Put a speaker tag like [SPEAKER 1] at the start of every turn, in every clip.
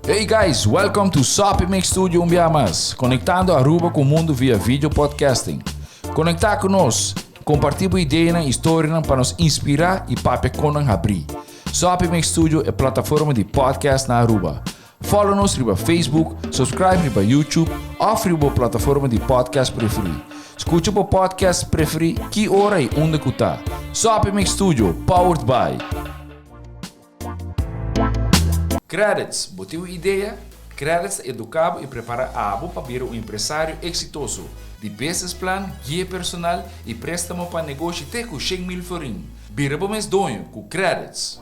[SPEAKER 1] Hey guys, welcome to Sopi Mix Studio conectando Aruba com o mundo via vídeo podcasting. Conectar conosco, compartilhar ideias e histórias para nos inspirar e para nos abrir. Sopi Mix Studio é plataforma de podcast na Aruba. Follow-nos no Facebook, subscribe no YouTube ou na plataforma de podcast preferida. Escute o podcast preferido que hora e onde está. Sopi Mix Studio, powered by Qredits. Botou ideia? Qredits educa e prepara abo para ser um empresário exitoso. De business plan, guia personal e préstamo para negócio até com 100,000 florin. Bira para mês donho com Qredits.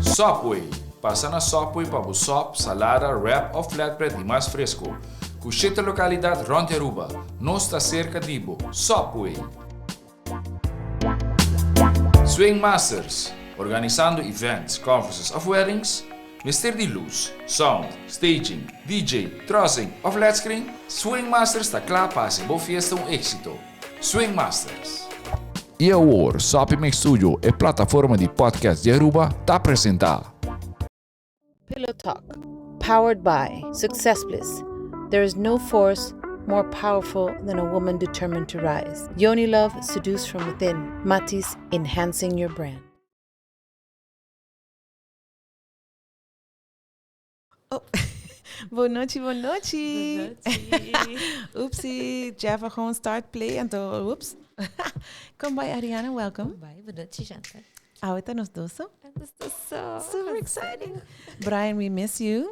[SPEAKER 1] Sopway. Passa na Sopway para o sop, salada, wrap ou flatbread e mais fresco. Com 7 localidades ronde Aruba. Nós está cerca de Ibo. Sopway. Swingmasterz. Organizando events, conferences of weddings, Mr. de luz, sound, staging, DJ, trussing of flat screen, Swingmasterz está claro para ser boa festa éxito. Swingmasterz. E agora, Sopi Mix Studio é plataforma de podcast de Aruba, está apresentar
[SPEAKER 2] PillowTalk, powered by SuccessBlizz. There is no force more powerful than a woman determined to rise. Yoni love seduced from within. Matiz, enhancing your brand.
[SPEAKER 3] Oh. Boa noite. Oopsie, Java gewoon start play en toen, oops. Kom bij Ariana, welcome.
[SPEAKER 4] Bye, boa noite, Janta.
[SPEAKER 3] Ahorita nos doso.
[SPEAKER 4] Super exciting.
[SPEAKER 3] Brian, we miss you.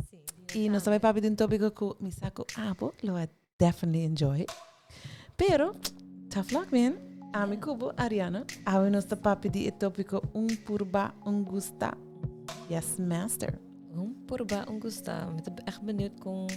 [SPEAKER 4] Sim,
[SPEAKER 3] Y nos sabe papi de un tópico que mi saco abo, lo I definitely enjoy. Pero, tough luck, man. Ami kubo, Ariana. Awe nos ta papi di het tópico purba, gusta. Yes, master.
[SPEAKER 4] Purba, gusta. Ik ben echt benieuwd com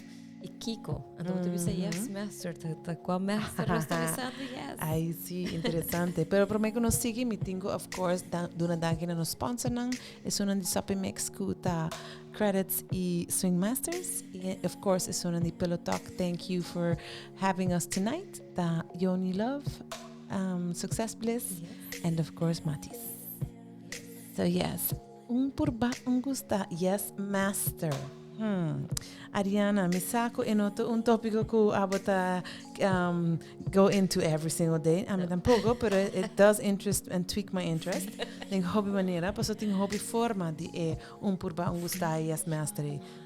[SPEAKER 4] Kiko. En dan moeten we zeggen, yes, master. Qua master, dus dan is dat yes.
[SPEAKER 3] Ay, sí, interesante. Pero por mí que nos sigue, mi tingo, of course, duna dagin na nos sponsor nang, is unan di Sopi Mix kuta Qredits Swingmasterz. Of course, is unan di PillowTalk. Thank you for having us tonight. Da Yoni love, SuccessBlizz, and of course, Matiz. So yes. Purba, gusta. Yes, master. Ariana, mi saco enoto un tópico que abota go into every single day. A mí tampoco, pero it does interest and tweak my interest. Tengo hobby manera, paso tengo hobby forma de purba, gusta, yes, master.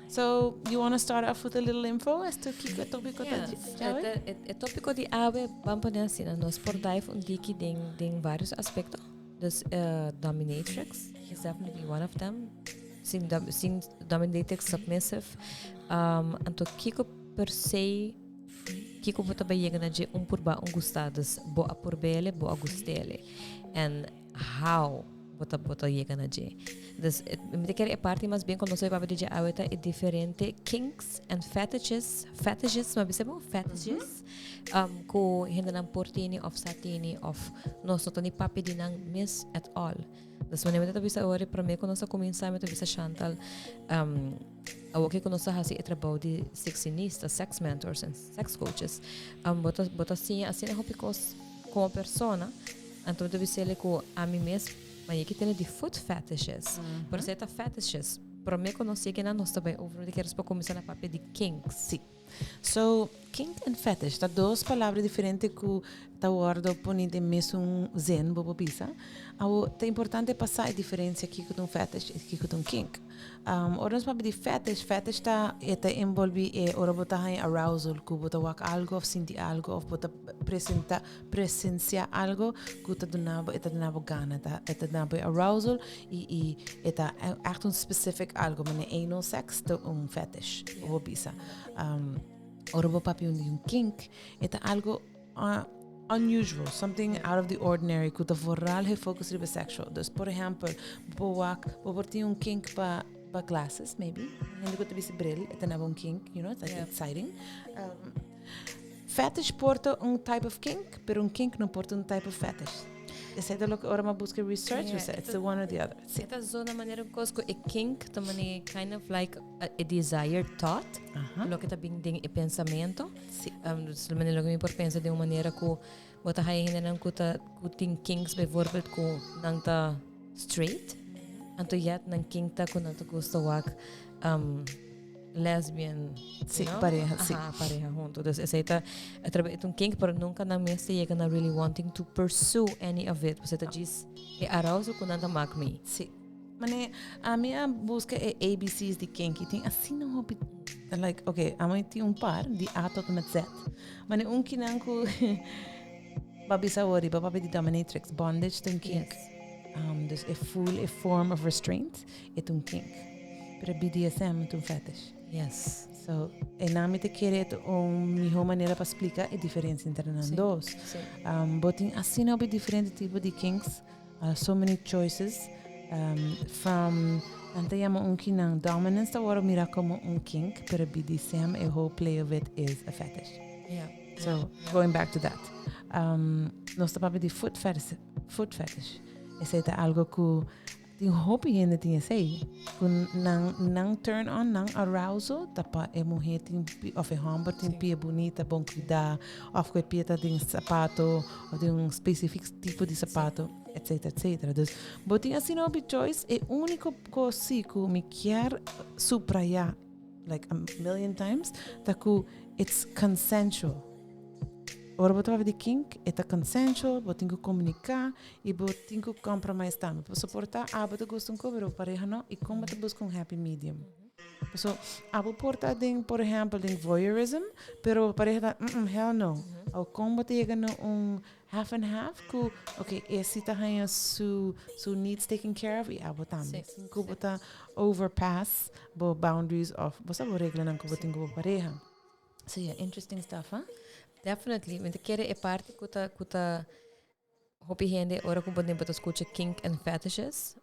[SPEAKER 3] So, you want to start off with a little info as to kiko tópico?
[SPEAKER 4] Het tópico de ave, vamos poner assim, nós por dive diki ding vários aspectos. Dus dominatrix is definitely one of them. Sing dominatrix, submissive. En to kiko per se, kiko bota bayega na je purba gustar. Dus boa purbele, boa gustele. En how bota yega na je. Dus me quer parte mas bem quando você vai ver de aweta é diferente kinks and fetishes, mas você bom fetishes. Ko hindi nang portini of satini of nós não tani papi di nang miss at all. Dus wanneer we dat bisa ori para mim quando nós começamos a bisa Chantal o que nós hasi é trabalho de sexinista, sex mentors and sex coaches. Bota assim na hopicos como persona. Então deve ser com a mim mesmo, mas aqui tem de foot fetishes. Por ser fetishes, para mim quando nós chegamos nós também over de queres para começar na papi de kinks.
[SPEAKER 3] Sim. So, kink and fetish, tá duas palavras diferentes que tá ordo poni de mesmo zen bobo pisa. Tá importante passar a diferença aqui com fetish e aqui com kink. Ora nós vamos de fetish tá envolve ora botar em arousal, que botar wak algo, ou sentir algo, ou botar presenciar algo, que tá donavo gana, tá donavo arousal e tá echt um specific algo, mas anal sex tá fetish bobo pisa. Ora papi kink é algo unusual, something out of the ordinary, que vooral focus op sexual. Dus, por exemplo, we ter kink para glasses, maybe. Hindi ko tabi si bril, ito na kink, you know, it's like exciting. Fetish porta type of kink, pero kink não porta type of fetish. Is het ook ora busca research? It's the one or the other.
[SPEAKER 4] Het is zo'n manier om kosko a kink, to mani kind of like a desired thought. Lo que tá bem ding e pensamento. Dus manier lo que me por pensa de uma maneira ko bota hay hinda nang kuta kuting kinks bijvoorbeeld ko nang ta straight. Anto yet ng kink ta kung nato gusto wak lesbian.
[SPEAKER 3] Sí,
[SPEAKER 4] you know?
[SPEAKER 3] pareja, sí.
[SPEAKER 4] Pareja junto. Dus essa itong kink, pero nunca na mesmo chega na really wanting to pursue any of it. Pues ita diz, arousal kung nanta mag me.
[SPEAKER 3] Sí. Mane, a minha busca é ABCs de kinky. Tem assim não hobby. Like, okay, a mãe tem par de A tot en met Z. Mane, kinanku babi sawori, babi de dominatrix, bondage, tem kink. Dus a full form of restraint, é um kink. Pero BDSM é um fetish.
[SPEAKER 4] Yes.
[SPEAKER 3] So, e nami te querer minha maneira para explicar a diferença entre os dois. Botin assim não é diferente tipo de kinks. So many choices. From antayama kinang dominance ta waro mira como kink, pero BDSM a whole play of it is a fetish.
[SPEAKER 4] Yeah.
[SPEAKER 3] So going back to that, nós tá papo de foot fetish. Esse é algo que tem hobby ainda tinha sei, kun nang turn on nang arousal, tapa é mulher tem of a hamburger tem pia bonita, bom cuidar, of que pia tem sapato ou tem específico tipo de sapato. Etc, etc. Dus, botin assim não be choice, é único coisa que me quer subrayar, like a million times, que it's consensual. Ora, botar de kink, é consensual, botin que comunicar e botin que compromise também. Para suportar, botar gosto cover pareja não e como botar busca happy medium. So, abo porta ding, por exemplo, ding voyeurism, pero pareja hell no. Ou como botar chega no half and half, que, ok, esse tá ganha su needs taken care of, e abo também. Que botar overpass, bo boundaries of, você bo regla não que botar com pareja. So yeah, interesting stuff, huh?
[SPEAKER 4] Definitely. Want kere e parte kuta hopi hende ora kun botin botas escucha kink and fetishes.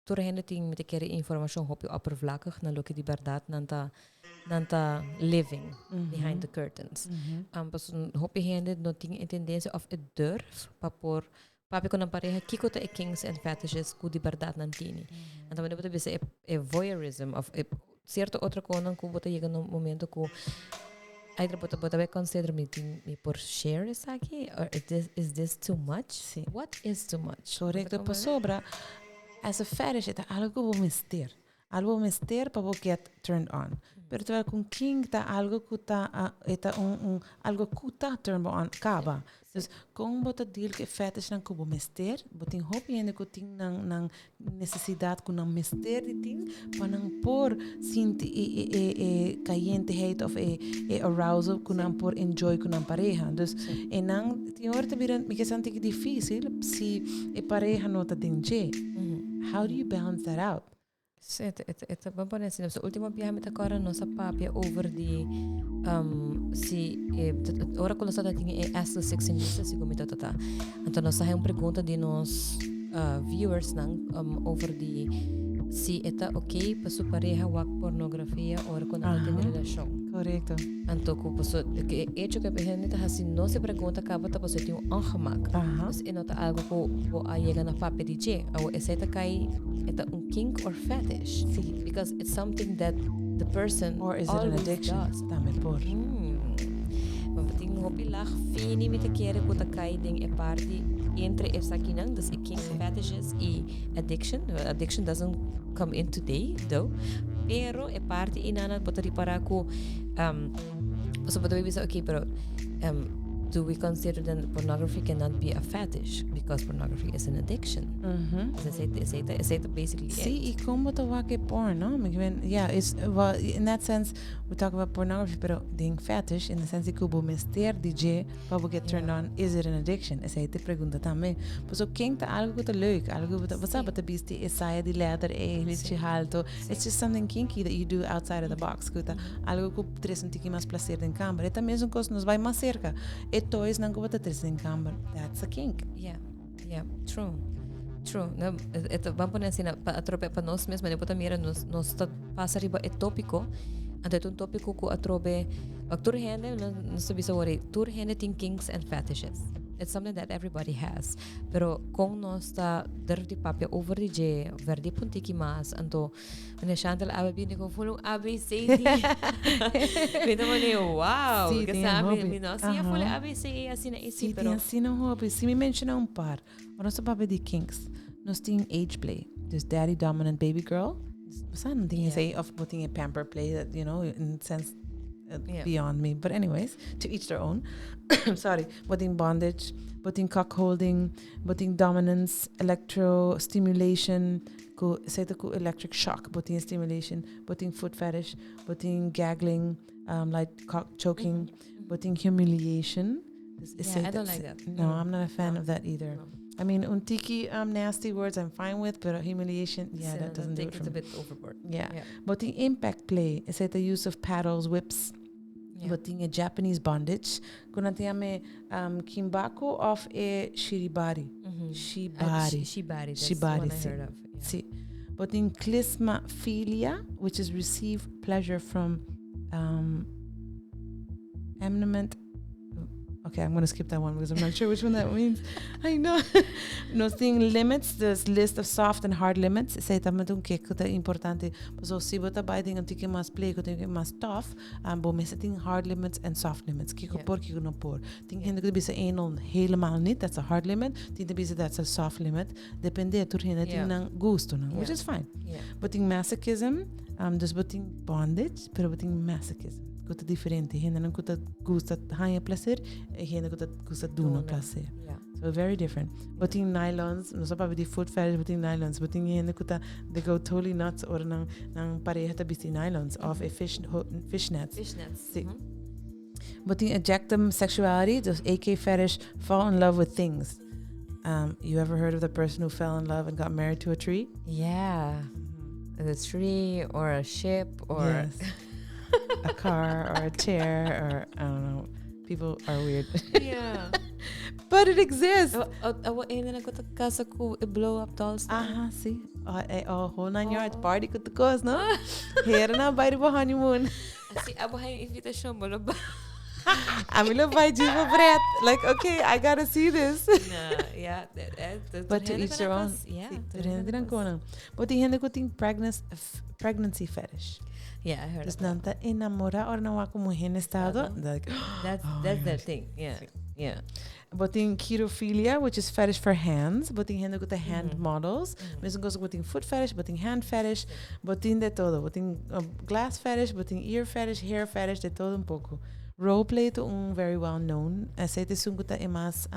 [SPEAKER 4] Tur hende ting met kere information hopi oppervlakkig na look die verdad nanta living behind the curtains. Pas hopi hende no ting intendense of a durf papor papi con pareja kiko ta e kinks and fetishes ku di verdad nantini. Anta mane bota bisa e voyeurism of cierto outra coisa que bota chega no momento que either bota vai consider me por share isso aqui or is this too much?
[SPEAKER 3] Sí.
[SPEAKER 4] What is too much?
[SPEAKER 3] Correcto, por sobra as a fetish é algo que vou mister para vou get turned on. Pero tu com king tá algo que tá algo que tá turned on acaba. Dus como bota deal que fetish não que vou mister, botin hope ainda que tem nang necessidade que não mister de ting para não por sinti calienteheid of arousal que não por enjoy que não pareja. Dus e não tem hora te viram me que sente que difícil se pareja não tá dinge. How do you balance that out?
[SPEAKER 4] Ito ba po nasin sa ultimo biyahe ta kara no sa papia over the ora ko sa dating ask the 16 years si gumito tata. Anto no sa yung pergunta de nos viewers nang over the si eta okay pa su pareja wak pornografia ora ko na natin relasyon.
[SPEAKER 3] Correcto.
[SPEAKER 4] Anto ko paso que hecho que gente assim no se pergunta acaba ta paso tem ongemak. Dus inota algo ko llega na pape DJ ou essa kai eta kink or fetish.
[SPEAKER 3] Sí.
[SPEAKER 4] Because it's something that the person
[SPEAKER 3] or is it an addiction? También por.
[SPEAKER 4] Maar wat ik hoop lag fini met de keren ko ta kai ding e party entre essa kinang dus kink fetishes e addiction. Addiction doesn't come in today though. Pero e parte inana poteri para ko so poteri bisa okay pero do we consider that pornography cannot be a fetish because pornography is an addiction? Is it basically
[SPEAKER 3] See, e como to wake porn, no? Yeah, it's well in that sense we talk about pornography, pero being fetish in the sense que o mister DJ para get turned on, is it an addiction? Essa é a pergunta também. Por isso kink tá algo que tá leuk, algo que você sabe tá bisti é saia de leather, lite alto. It's just something kinky that you do outside of the box. Que tá algo que traz um tique mais prazer em câmara. É também uma coisa nos vai mais cerca. Toys não que você em câmara. That's a kink.
[SPEAKER 4] Yeah, true. No, vamos poner assim para nós mesmos, depois também nós passa riba é tópico, ante um tópico que atrobe, tur hende não se bisa worry, tur hende tem kinks and fetishes. It's something that everybody has. Pero kung nós está dirty papel over the J, verdi puntiki mas, anto, ne Chantal ababini ko fulong ABC. Bito mo ni wow, kasabi mi no, siya fulong ABC assim na isi,
[SPEAKER 3] pero assim não hobby. Se me menciona par, o nosso papel de kinks. Nos ting age play. Dus daddy dominant baby girl. Some things say of putting a pamper play that, you know, in sense beyond me. But anyways, to each their own. Sorry. Putting bondage, putting cock holding, putting dominance, electro stimulation, electric shock, putting stimulation, putting foot fetish, putting gaggling, like cock choking, putting humiliation.
[SPEAKER 4] I don't like that.
[SPEAKER 3] No, I'm not a fan of that either. No. I mean, untiki nasty words I'm fine with, but humiliation, that doesn't do it for me.
[SPEAKER 4] It's a bit overboard.
[SPEAKER 3] Yeah. But the impact play is the use of paddles, whips, but in a Japanese bondage, kunatiame kimbako of a shiribari.
[SPEAKER 4] Shibari. That's the one I heard of.
[SPEAKER 3] See. But in klismaphilia, which is receive pleasure from eminent. Okay, I'm going to skip that one because I'm not sure which one that means. I know. No thing limits, this list of soft and hard limits. Say that me que é importante. So si bota binding and tiki mas play, que mas tough, bo me setting hard limits and soft limits. Kiko por, kiko no por. Think hindi ko bisa anal helemaal niet, that's a hard limit. Think bisa that's a soft limit. Depende tur hindi ting nang gusto nang, which is fine. But in masochism, dus boting bondage, pero boting masochism. Kuta diferente. Gente não kuta gusta ganhar prazer, e gente kuta gusta doer prazer. So very different. But in nylons, não só para ver foot fetish, but in nylons, but in gente kuta they go totally nuts or nang pareja ta bisi nylons of a fishnets. Sí. But in ejectum sexuality, just AK fetish, fall in love with things. You ever heard of the person who fell in love and got married to a tree?
[SPEAKER 4] Yeah. A tree or a ship or
[SPEAKER 3] a car or a chair or I don't know. People are weird.
[SPEAKER 4] Yeah.
[SPEAKER 3] But it exists.
[SPEAKER 4] Awa ina na ko ta casa ko blow up dolls.
[SPEAKER 3] See. Whole 9 yards party ko to cause, no? Here na by the honeymoon.
[SPEAKER 4] Si abo hay invitation mo ba?
[SPEAKER 3] Amilo by Jiva Brett. Like, okay, I gotta see this.
[SPEAKER 4] Yeah.
[SPEAKER 3] But to each their own.
[SPEAKER 4] Yeah.
[SPEAKER 3] But the hende ko ting pregnancy fetish.
[SPEAKER 4] Yeah, I heard
[SPEAKER 3] dus
[SPEAKER 4] of that.
[SPEAKER 3] nanta enamora or nawa como hen estado. Like,
[SPEAKER 4] that's their thing. Yeah.
[SPEAKER 3] But in chirophilia, which is fetish for hands, but in hende ko the hand models. Mesmo goes with foot fetish, but in hand fetish, but in de todo, but in glass fetish, but in ear fetish, hair fetish, de todo un poco. Role play to very well known. Aceite sunguta é mais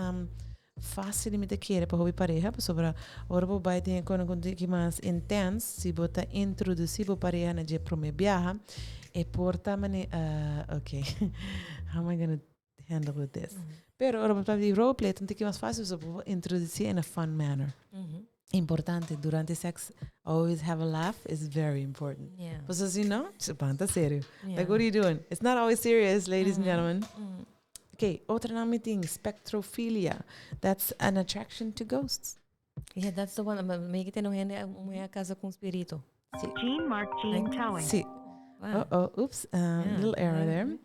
[SPEAKER 3] fácil de me querer para hobby pareja, para sobre ora bo vai ter quando que mais intense, se bota introduzir bo pareja na je prome viaja e porta mane okay. How am I going to handle with this? Pero ora para die role play tanto que mais fácil so introduzir in a fun manner. Importante durante sex, always have a laugh is very important.
[SPEAKER 4] Yeah.
[SPEAKER 3] Because you know, it's serio. Like, what are you doing? It's not always serious, ladies and gentlemen. Okay, otra namiting, spectrophilia. That's an attraction to ghosts.
[SPEAKER 4] Yeah, that's the one. May kita no hende umaya casa com espírito.
[SPEAKER 5] Gene Mark Gene Towing.
[SPEAKER 3] See. Wow. Oops. Little error there.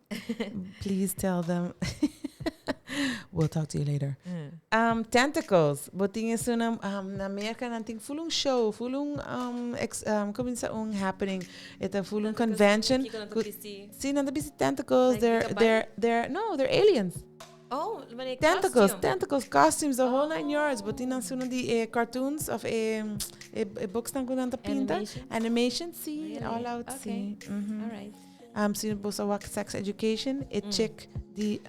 [SPEAKER 3] Please tell them. We'll talk to you later. Tentacles. Boting is na Amerika nanting fulung show, fulung comienza happening. Ita fulung convention. See, nanda bisi tentacles. They're aliens.
[SPEAKER 4] Oh,
[SPEAKER 3] tentacles, costumes, the whole 9 yards. Boting na suna di cartoons of a books nang kunanta pinta. Animation. See, all out.
[SPEAKER 4] Okay.
[SPEAKER 3] See.
[SPEAKER 4] All right.
[SPEAKER 3] So bosa wak sex education, chick the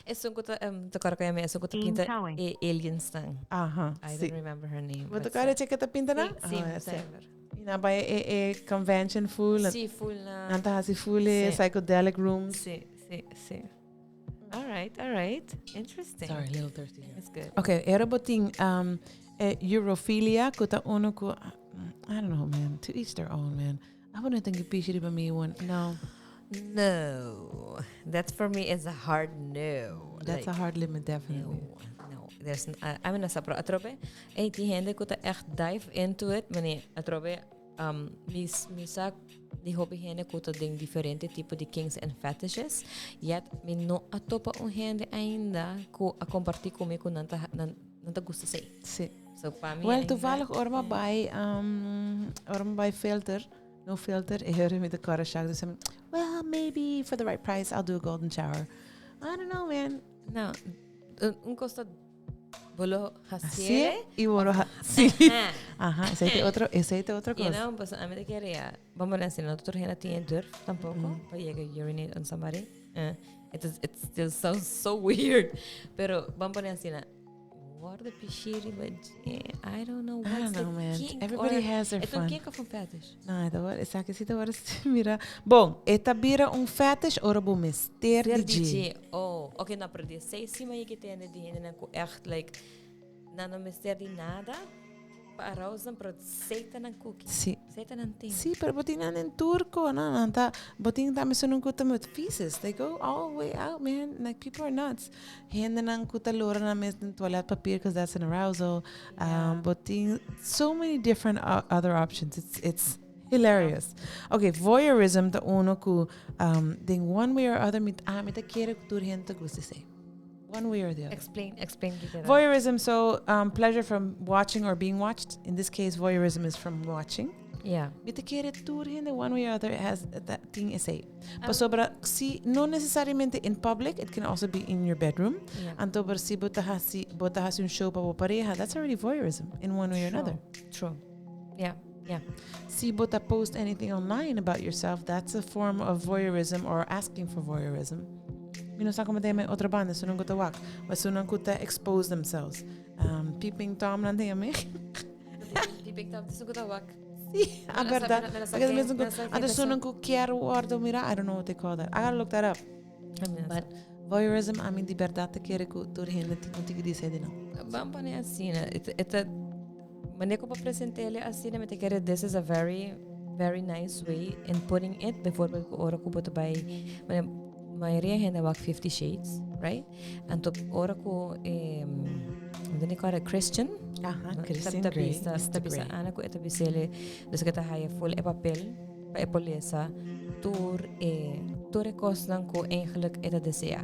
[SPEAKER 4] Esungkuta takaraka yame esungkuta pinta aliens tang. I don't remember her name.
[SPEAKER 3] What the cara check ta pinta na? Ina by a convention full.
[SPEAKER 4] Si full na.
[SPEAKER 3] Nanta hasi full psychedelic rooms.
[SPEAKER 4] Si. All right. Interesting.
[SPEAKER 3] Sorry, a little thirsty.
[SPEAKER 4] It's good.
[SPEAKER 3] Okay, era boting Europhilia kuta uno ko I don't know, man. To each their own, man. I wouldn't think it should be me one. No.
[SPEAKER 4] That for me is a hard no.
[SPEAKER 3] That's a hard limit, definitely.
[SPEAKER 4] No. There's I'm in a sapro atrobe. Ti hende kuta echt dive into it. Mani atrobe misa di hobby hende kuta ding differente tipo de kinks and fetishes. Yet mi no atopa hende ainda ko a compartir comigo nanta gusta sei.
[SPEAKER 3] Sí.
[SPEAKER 4] So pa mi.
[SPEAKER 3] Well, toevallig orma by filter. No filter. I heard him with the car shack. Well, maybe for the right price, I'll do a golden shower. I don't know, man.
[SPEAKER 4] No, costa Bolo hacer.
[SPEAKER 3] y bueno, sí.
[SPEAKER 4] Ajá.
[SPEAKER 3] Ajá, ese es otra cosa.
[SPEAKER 4] You know, pues a mí te quería. Vamos a decir, nosotros no tiene durf tampoco. Para llegar a urinate on somebody. It still sounds so weird. Pero vamos a decir, what the pichiri, but I don't know what's
[SPEAKER 3] I don't know, man.
[SPEAKER 4] kink.
[SPEAKER 3] Everybody has their
[SPEAKER 4] fun.
[SPEAKER 3] fun.
[SPEAKER 4] ¿Es un kink of un fetish?
[SPEAKER 3] Não, essa aqui agora mira. Bom, esta vira fetish ou um mister DJ.
[SPEAKER 4] Oh, okay, não, pero sei sim, mas que tem de gente que echt like não mister de nada. Para usar para seita na cookie.
[SPEAKER 3] Sim.
[SPEAKER 4] Seita na ting.
[SPEAKER 3] Sim, pero botin in turco, não tá. Botin tá me sonam kuta met feces. They go all the way out, man. Like people are nuts. Hende nang kuta lora na mes in toilet papier because that's an arousal. Botin so many different other options. It's hilarious. Okay, voyeurism da uno ku ding one way or other mit te quiere tur gente guste say. One way or the other.
[SPEAKER 4] Explain.
[SPEAKER 3] Voyeurism, so pleasure from watching or being watched. In this case, voyeurism is from watching.
[SPEAKER 4] Yeah.
[SPEAKER 3] But the quiere tour in the one way or other has that thing is say. But so, but see, not necessarily in public. It can also be in your bedroom.
[SPEAKER 4] Yeah.
[SPEAKER 3] And to si bota has un show pa pareja. That's already voyeurism in one way or another.
[SPEAKER 4] True. Yeah.
[SPEAKER 3] Si bota post anything online about yourself. That's a form of voyeurism or asking for voyeurism. Minus ako madami otra banda sunong ko tawak. Masunong ko ta expose themselves. Peeping Tom nanti kami.
[SPEAKER 4] Peeping Tom, sunong ko tawak.
[SPEAKER 3] Sí, a verdad. Ando sunong ko quiero guardo mira. I don't know what they call that. I gotta look that up. But voyeurism, I mean, di verdad te quiere ko turhin na tingti di say din.
[SPEAKER 4] Vamos poner assim, né? Maneira para apresentar ele assim, né? Me te quero this is a very nice way in putting it. Bijvoorbeeld ora ko boto by maioria gente wak 50 Shades, right? And to ora ko dan ik Christian.
[SPEAKER 3] Aha, Christian
[SPEAKER 4] Grey. Bisa ana ko ito bisele. Dus kita haya full papel pa epolesa tour kos lang ko eigenlijk ito desea.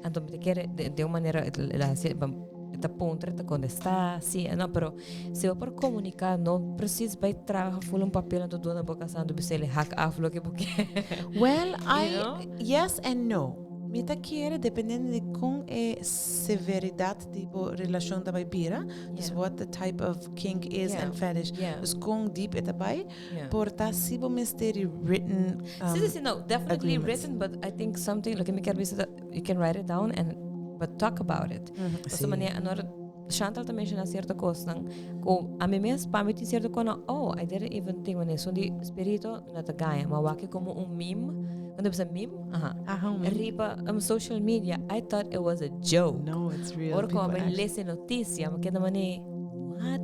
[SPEAKER 4] En to me quiere de una manera esta pontra esta donde está sí no pero se va por comunicar no preciso vai trabalhar full papel na dona boca sando bisele hack af lo que porque
[SPEAKER 3] well yes and no. Mita quiere dependendo de con severidad tipo relación da bira. Just what the type of kink is and fetish. Dus con deep eta bai. Por ta sibo mystery written.
[SPEAKER 4] No, definitely written, but I think something like you can write it down but talk about it. So mania anora Chantal também mencionou certa coisa, ko a mim mesmo para me dizer certa coisa, I didn't even think when so di spirito na tagaya, mawaki como meme. Quando it's a meme, riba social media, I thought it was a joke.
[SPEAKER 3] No, it's real.
[SPEAKER 4] Or como ben lese noticia, ma keda mani, what?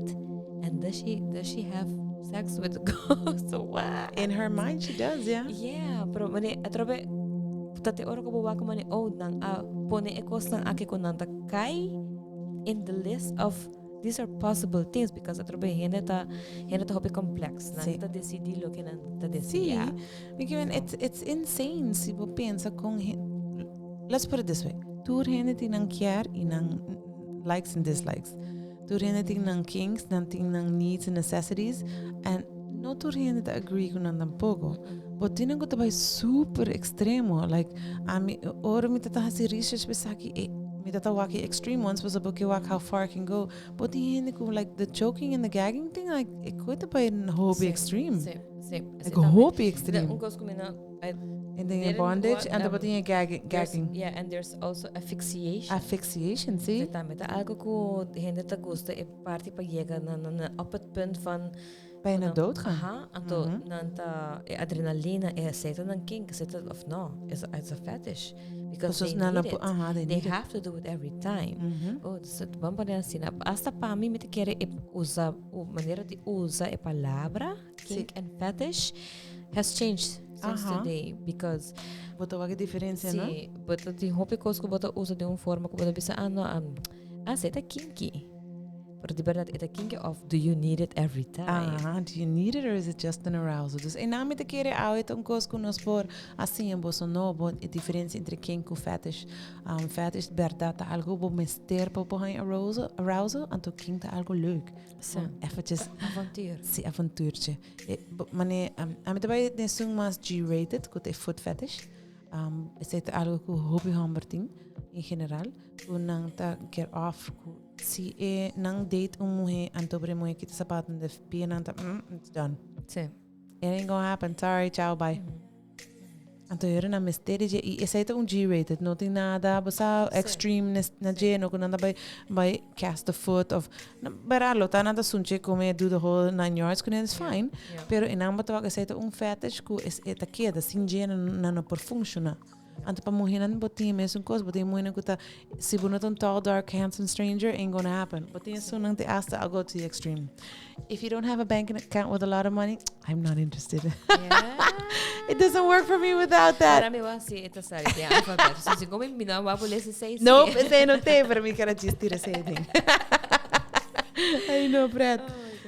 [SPEAKER 4] And does she have sex with the ghost? So what?
[SPEAKER 3] In her mind, she does, yeah.
[SPEAKER 4] Yeah, pero mani atrobe tate oro ko bawa ko mani nang pone ekos nang ake ko nang takai in the list of these are possible things because atrobe hene ta hopi complex na ta decidi lo que na ta decidi.
[SPEAKER 3] Because it's insane si bo pensa con let's put it this way. Tur hene tinang kiar inang likes and dislikes. Tur hene tinang kinks, nang needs and necessities and no tur hene ta agree con nang tampoco. But tinang ko tabay super extremo like oro mi tata hasi research besaki mi tata waki extreme ones was about how far it can go. But the like the choking and the gagging thing like it could tabay in hobby extreme. Like a hobby extreme. And then in bondage and the thing gagging.
[SPEAKER 4] Yeah, and there's also asphyxiation.
[SPEAKER 3] Asphyxiation, see?
[SPEAKER 4] Met algo ko hende ta gusto e party pa llega na op het punt van
[SPEAKER 3] bijna doodgaan.
[SPEAKER 4] Aha, anto nanta adrenalina zeta ng kink zeta of no, it's a fetish because they need it. They have to do it every time. Oh, dus het bamba na sina. Hasta pa mí me te quiere usa manera de usa e palabra kink and fetish has changed since today because
[SPEAKER 3] bota wag diferença,
[SPEAKER 4] sí,
[SPEAKER 3] no?
[SPEAKER 4] Bota di hopi kosko bota usa de forma ko bota bisa zeta kinky. But the verdad, it's a kinky of do you need it every time?
[SPEAKER 3] Do you need it or is it just an arousal? Dus en nami te kere uit om kosko nos por assim en boso no, but a diferença entre kink e fetish. Fetish verdad ta algo bo mister po behind arousal, anto kink ta algo leuk.
[SPEAKER 4] So,
[SPEAKER 3] eventjes
[SPEAKER 4] avontuur.
[SPEAKER 3] Si avontuurtje. Mane ami te bij de sung mas G-rated, ko te foot fetish. Is het algo ko hobby hamberting. em geral, ku nang ta get off ku si nang date mulher antobre mulher que sapato de pia nang ta it's done.
[SPEAKER 4] Sim.
[SPEAKER 3] It ain't gonna happen. Sorry, ciao, bye. Anto yun na mistério e essa é G-rated, não tem nada, basta extreme na G, não nada by cast the foot of, baralo, tá nada sunche como do the whole 9 yards, que it's fine, pero inamba tawa essa é fetish que é queda, sin G não por funciona. Anto pa muhinan botin mesmo coisa, botin muhinan kuta, se bunot tall, dark, handsome stranger, ain't gonna happen. Botin so nang te asta, I'll go to the extreme. If you don't have a bank account with a lot of money, I'm not interested.
[SPEAKER 4] Yeah.
[SPEAKER 3] It doesn't work for me without that.
[SPEAKER 4] Para mim, eu assim, é sério, tem alfabeto. Se você come, me dá uma polícia 6.
[SPEAKER 3] Nope, esse não tem para mim que era desistir esse thing. I know, Brad.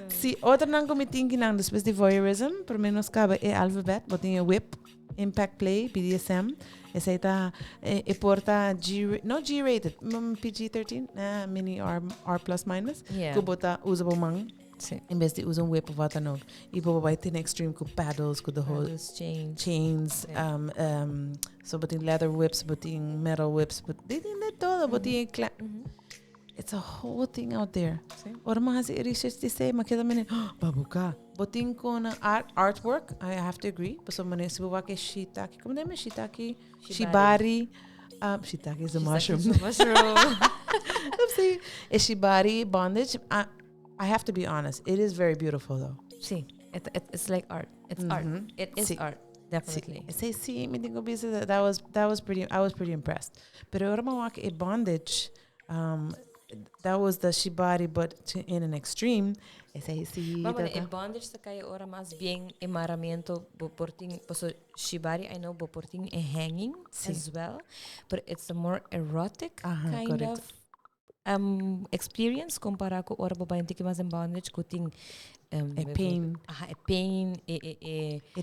[SPEAKER 3] Se outra não cometing que não, depois de voyeurism, por menos cabe é alfabeto, botinha whip, impact play, BDSM. Essa aí tá, porta G-rated, PG-13, mini R plus minus, que bota usa para mão.
[SPEAKER 4] Sim.
[SPEAKER 3] Em vez de usar whip of what não. E por vai ter extreme com paddles, com the whole chains, so botin leather whips, botin metal whips, but they tem de todo, botin it's a whole thing out there. Ora mas research de sei, mas que também babuca. Botin com artwork, I have to agree. Pero mane se boa que shiitake, como nome shiitake, shibari. Shiitake is a mushroom. Oopsie. Is shibari bondage. I have to be honest. It is very beautiful, though.
[SPEAKER 4] Sim, it's like art. It's art. It is art, definitely.
[SPEAKER 3] See, me think that was pretty. I was pretty impressed. But a bondage. That was the shibari, but in an extreme.
[SPEAKER 4] Vamos, bondage sa kaya ora mas bien emaramento boporting poso shibari. I know boporting a hanging as well, but it's a more erotic kind of. Experience compara ko ora babae que mais em bondage ko ting
[SPEAKER 3] pain,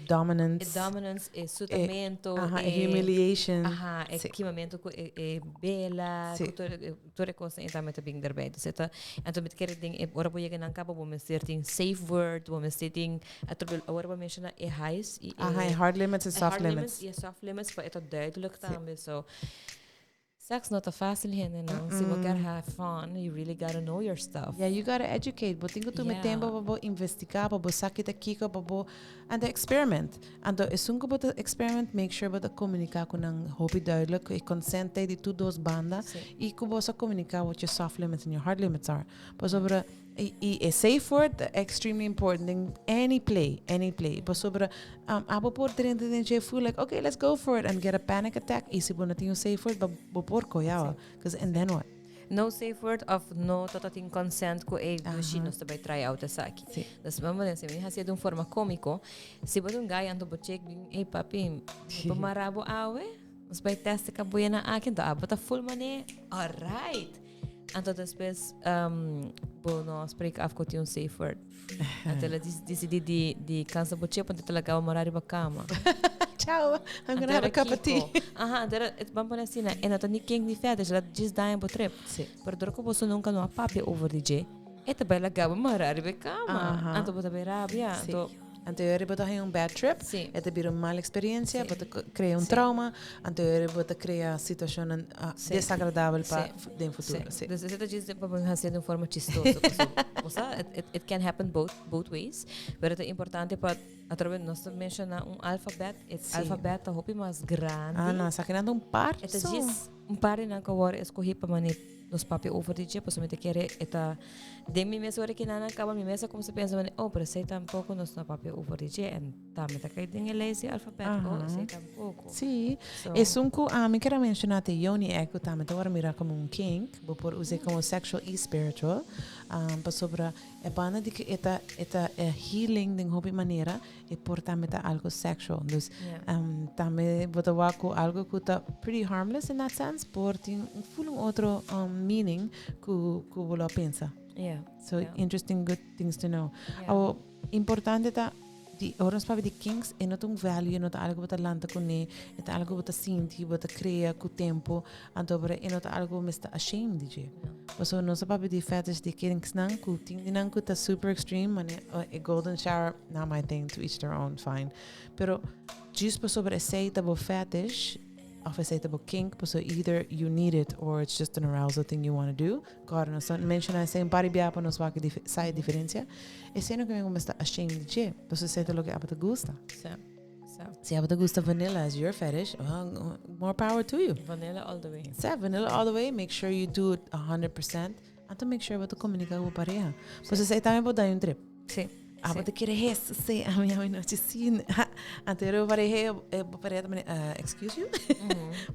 [SPEAKER 4] dominance, sutamento,
[SPEAKER 3] humiliation,
[SPEAKER 4] equipamento ko bela, toda coisa então meta bem derbe. Então met querer ding ora boye que não acaba bom mesterting safe word, bom mesterting atrobel ora bom menciona highs,
[SPEAKER 3] hard limits and soft limits.
[SPEAKER 4] Soft limits, but ito duidelijk também so. Sex not a fácil gente, não. Se você quer have fun, you really gotta know your stuff.
[SPEAKER 3] Yeah, you gotta educate. But tenho tu me tempo para investigar, para sacar daqui, para and the experiment. And the esungo para experiment, make sure para comunicar com ang hobby duidelijk, e consente de tudo as bandas, e que você comunicar what your soft limits and your hard limits are. Para sobre a safe word, extremely important in any play. But sobre abo por dentro de feel like, okay, let's go for it and get a panic attack. E se você tem safe word, por koyawa, because and then what?
[SPEAKER 4] No safe word of no totating consent ko machine nos tabay try out sa aqui. Das vamos dizer, me hasia de uma forma cômico. Se você guy ando bo check bing, papi, pamarabo awe, nos vai teste ka buya na akin, da abata full money. All right. Anto depois nós spreek af com um safe word. Até ela decidi de cansa bo check, ponte talaga morar ba cama.
[SPEAKER 3] Ciao, I'm gonna have a cup of tea.
[SPEAKER 4] Vamos por assim, e não tem kink ni fetish, ela just dá em bo trip. Pero duro ko você nunca não papi over DJ. E também ela gaba morar ba cama. Anto bota bem rabia.
[SPEAKER 3] Anterior bota hay bad trip, ete bira mala experiência, bota cria trauma, anterior bota cria situação desagradável para o futuro.
[SPEAKER 4] Dus het is de een vorm chistoso. It can happen both ways, pero het importante para através nós menciona alfabet, alfabet hopi mais grande.
[SPEAKER 3] Não, sacanando par.
[SPEAKER 4] Het is par na kawar escolhi para mani nos papi over DJ, pues me te quiere eta de mi mesa ora que nana acaba mi mesa como se pensa, pero sei tampoco nos na papi over DJ and también te cae en el lazy alfabet, sei tampoco.
[SPEAKER 3] Sí, es un me quiero mencionar te Yoni eco también te voy a mirar como un kink, por usar como sexual y spiritual, para sobre banda de que eta healing de hobby manera e por también algo sexual, dus también botawa ko algo que está pretty harmless in that sense, por tin full otro meaning que vos pensa. So interesting, good things to know. Importante ta di oras pa di kinks e not un value, not algo bota lanta con ne, et algo bota sinti, bota crea cu tempo, antobre e not algo mesta ashamed di. So no sa pa di fetish di kinks nang ku ting nang ku ta super extreme, mane a golden shower, not my thing, to each their own, fine. Pero just pa sobre seita bo fetish of is a kink, so either you need it or it's just an arousal thing you want to do. God, no son mention I say body biapa nos va que sai diferencia. E se no que me está ashamed de, pues se lo que a te gusta. Si a te gusta vanilla as your fetish, well, more power to you.
[SPEAKER 4] Vanilla all the way.
[SPEAKER 3] So vanilla all the way, make sure you do it 100%. And to make sure você comunica com a pareja. Você sai também pode dar um trip.
[SPEAKER 4] Sim.
[SPEAKER 3] Você quer isso, sei, a minha não te sim. Anterior pareja, pareja também, excuse you?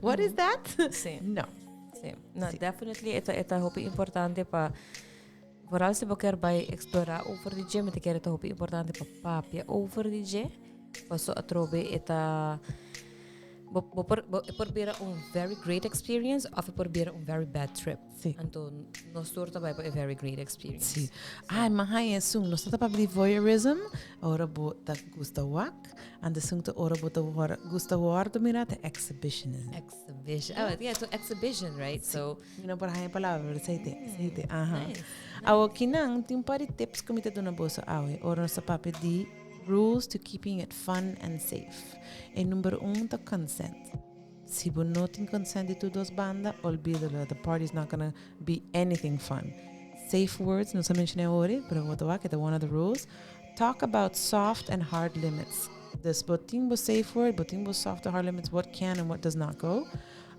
[SPEAKER 3] What is that?
[SPEAKER 4] Sim.
[SPEAKER 3] No.
[SPEAKER 4] Sim. No, definitely, ito hopi importante pa, vooral se quer vai explorar over the gym, ito quer ito hopi importante pa papia over the gym, paso atrobe ita, probeer very great experience of probeer very bad trip.
[SPEAKER 3] Sim.
[SPEAKER 4] Então, nós torta vai a very great experience.
[SPEAKER 3] Sim. Ai, mas aí é sung, nós tá para voyeurism, ora bota gusta wak, and the sung to ora bota gusta wardo mira te exhibitionism.
[SPEAKER 4] Exhibition. Oh, yeah, so exhibition, right? So,
[SPEAKER 3] Não por aí palavra, sei. Aha.
[SPEAKER 4] nice.
[SPEAKER 3] Awo kinang tem pari tips komite do na bolsa awe, ora sa pape di rules to keeping it fun and safe. E number 1, the consent. Si vous não tem consent de todos banda, olvídalo. The party's not gonna be anything fun. Safe words, não se mencionei hoje, pero vou tomar que é one of the rules. Talk about soft and hard limits. This boting was safe word, boting was soft and hard limits, what can and what does not go.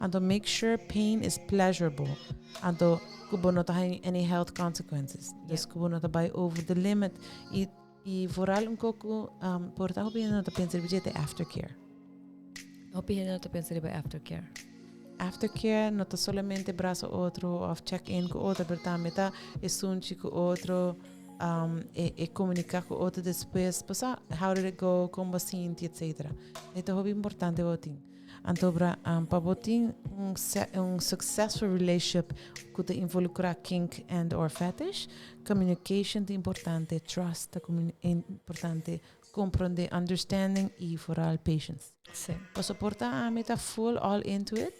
[SPEAKER 3] And to make sure pain is pleasurable. And to kubo not have any health consequences. Dus kubo not by over the limit. E vooral coco porta hopi na ta pensar bijete aftercare.
[SPEAKER 4] Hopi na ta pensar by aftercare.
[SPEAKER 3] Aftercare no ta solamente braço outro of check-in com outra pertameta e sunchi com outro e comunicar com outro depois passa how did it go como sinti etc. Então hopi importante botin. Antobra para botin successful relationship que te involucra kink and or fetish, communication é importante, trust é importante, compreender, understanding e vooral patience.
[SPEAKER 4] Sim.
[SPEAKER 3] Para suportar a meta full all into it,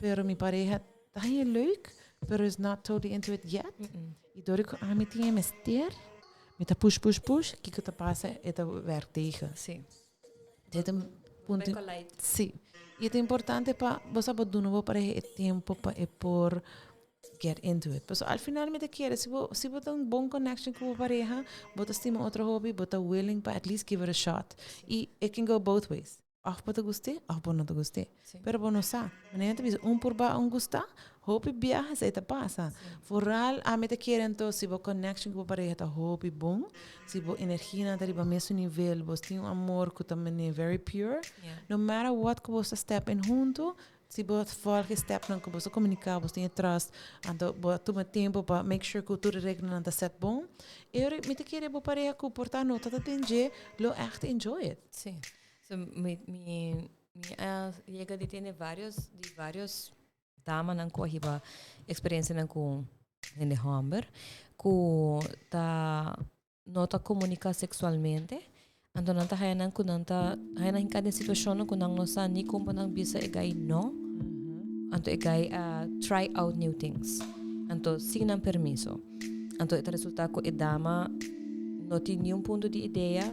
[SPEAKER 3] pero mi pareja está heel leuk, pero is not totally into it yet. E door ik a meta investeer, met push, que te passa e te werkt tegen.
[SPEAKER 4] Sim.
[SPEAKER 3] Dit een punto. Sim. E é importante para você poder não para o tempo para por get into it. Mas al final me te quer se você tem bom connection com a pareja, você estima outro hobby, você willing para at least give it a shot. E it can go both ways. Of você gostei, of você não gostei. Pero você não sabe. Mas então por ba gostar, hobby viaja se te passa. Vooral a me te quer então se você connection com a pareja tá hobby bom, se você energia na deriva mesmo nível, você tem amor que também é very pure. No matter what que você step in junto, se você volge step não que você comunicar, você tem trust, então você toma tempo para make sure que tudo regra não tá set bom. E me te quer a pareja que portar nota tá atender, lo echt enjoy it.
[SPEAKER 4] Sim. So, llega de ter vários damas nang ko hiba experiência nang ko in the hamber ko ta nota comunica sexualmente ando nanta hayanan ko nanta hayanan kada sitwasyon ko nang nosa ni kumpo nang bisa egay no anto egay try out new things anto sin ang permiso anto ita resulta ko dama no ti ni un punto di ideia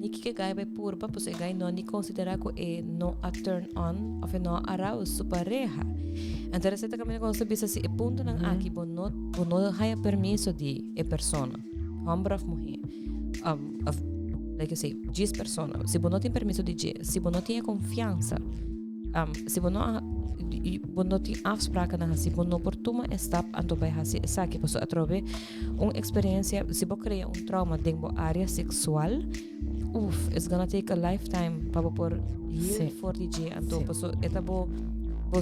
[SPEAKER 4] ni que gai vai purba pues gai no ni considera ko no a turn on of no arouse su pareja. Então essa também com se bisa si punto nang aqui bono haya permiso di persona. Homem of mulher. Of like I say, 10 persona. Se bono tem permiso di 10, se bono tem confiança. Se bono tem afspraken na se bono portuma stap anto by hasi saki pues atrobe experiência se bo crea trauma dentro área sexual. It's gonna take a lifetime para por heal for DJ anto paso eta bo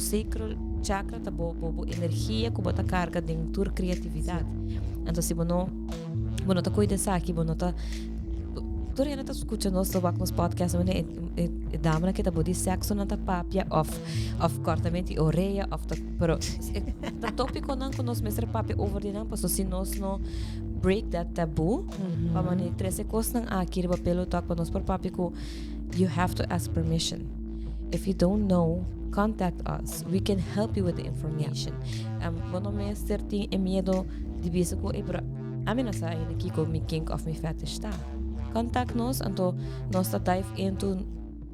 [SPEAKER 4] sacral chakra ta bo energia que bota carga dentro tur criatividade anto se bono ta cuida saki bono ta Dori na ta escucha nosso nos podcast né dama que ta body sexo na ta papia of cortamenti oreia of ta pero ta tópico não com nós mestre papia over de não paso se nós no break that taboo pa mani 13 coisas nang aqui ba PillowTalk pa nós por papico you have to ask permission if you don't know contact us we can help you with the information bono mestre tem medo de bisa ko ibra amena sa ini kiko mi kink of mi fetish ta contact nos anto nos ta dive into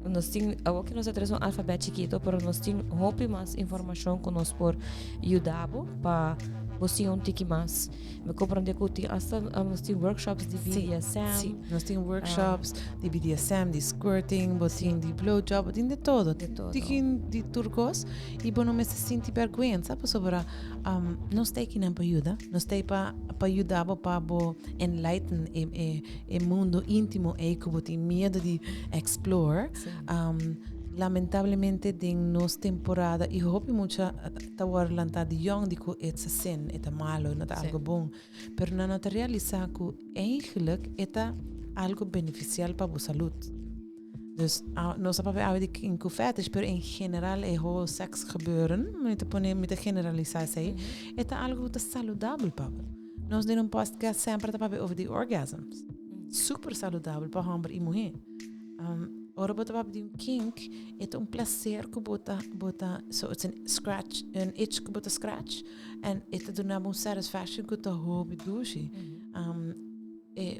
[SPEAKER 4] nós tem que nós temos um alfabeto chiquito, pero nós tem hope mais informação que nós por ajudar para você tiki mais. Me compreende que tem hasta nós tem workshops de BDSM.
[SPEAKER 3] Sim, nós temos workshops de BDSM, de squirting, botin de blowjob, botin de todo. Tiki de turcos e bom não me se sente vergonha, sabe sobre nós tem que não ajuda, nós tem para ajudar para enlighten o mundo íntimo e que botin medo de explore. Lamentavelmente de nos temporada e hope mucha tawar lanta de young di ko it's a sin, it's malo, not algo bom. Pero na nota realiza que eigenlijk eta algo beneficial para a saúde. Dus nós sabemos de in fetish, pero em geral é o sexo gebeuren, met de generalisatie, eta algo te saludável para. Nós de um podcast sempre para over the orgasms. Super saludável para homem e mulher. Ora bota para de kink, é prazer que bota, so it's an itch que bota scratch, and é dona satisfaction que tá hobby dushi.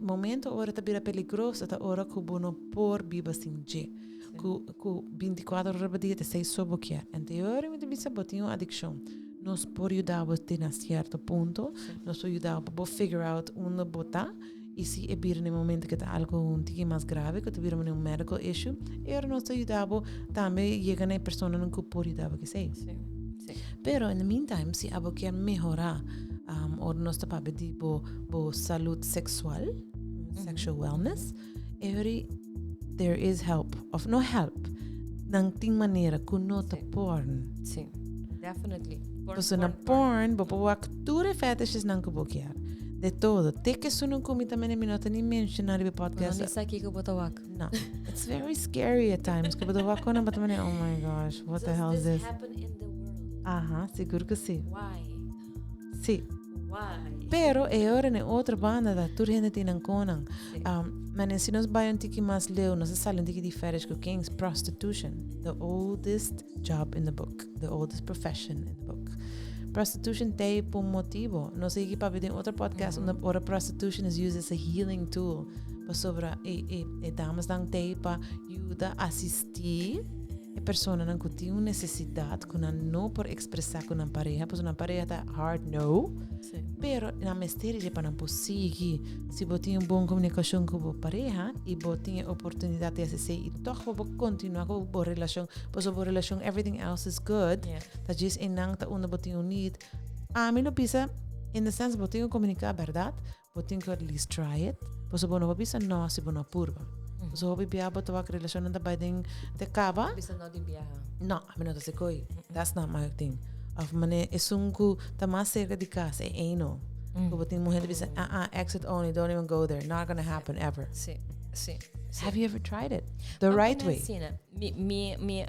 [SPEAKER 3] Momento ora tá bira peligroso, tá ora que bono por biba assim je, que 24 horas por dia te sei sobo que é. Anterior me devia botinho addiction. Nós por ajudar você a certo ponto, nós ajudar para figure out onde botar. E se é vir no momento que está algo um pouquinho mais grave, que está vir um medical issue, era nós ajudava também chega na pessoa não que pode ajudar que sei. Pero in the meantime, se abo quer melhorar, ou nós está para pedir bo saúde sexual, sexual wellness, there is help, of no help, não tem maneira que nota porn.
[SPEAKER 4] Sim, definitely.
[SPEAKER 3] Porque na porn, bo acture fetishes não que bo quer. De todo. Te que isso não comi também nem minota nem mencionar no podcast.
[SPEAKER 4] Não sei que bota wak.
[SPEAKER 3] No. It's very scary at times. Que bota wak na bota oh my gosh, what the hell is this?
[SPEAKER 4] Does this happen in the world?
[SPEAKER 3] Seguro que sim.
[SPEAKER 4] Why?
[SPEAKER 3] Sim.
[SPEAKER 4] Why?
[SPEAKER 3] Pero é hora na outra banda da tur gente tinang konang. Mas se nós vai um tiki mais leu, nós sabe um tiki de férias com kinks, prostitution, the oldest job in the book, the oldest profession in the book. Prostitution tem por motivo. Não sei que para ver em outro podcast onde prostitution is used as a healing tool. Para sobre damas não tem para ajudar a assistir a pessoa não tem uma necessidade que não por expressar com a pareja, porque a pareja está hard no. Pero na mistério para não conseguir se você tem uma boa comunicação com a pareja e você tem a oportunidade de assistir e toch você continuar com a relação, porque a relação everything else is good. Tá just enang tá onde você tem need. Mim não pisa in the sense você tem que comunicar a verdade, você tem que at least try it. Porque você não pisa não se você não purva. So hobi biya ba tawag relasyon na by ding te kaba?
[SPEAKER 4] Bisa no din biyaha.
[SPEAKER 3] No, I'm not a that's not my thing. Of mane esungku tamas cerca de casa e no. Ko bating mo hindi bisa exit only, don't even go there. Not gonna happen ever.
[SPEAKER 4] Sí.
[SPEAKER 3] Have you ever tried it the right way?
[SPEAKER 4] Mi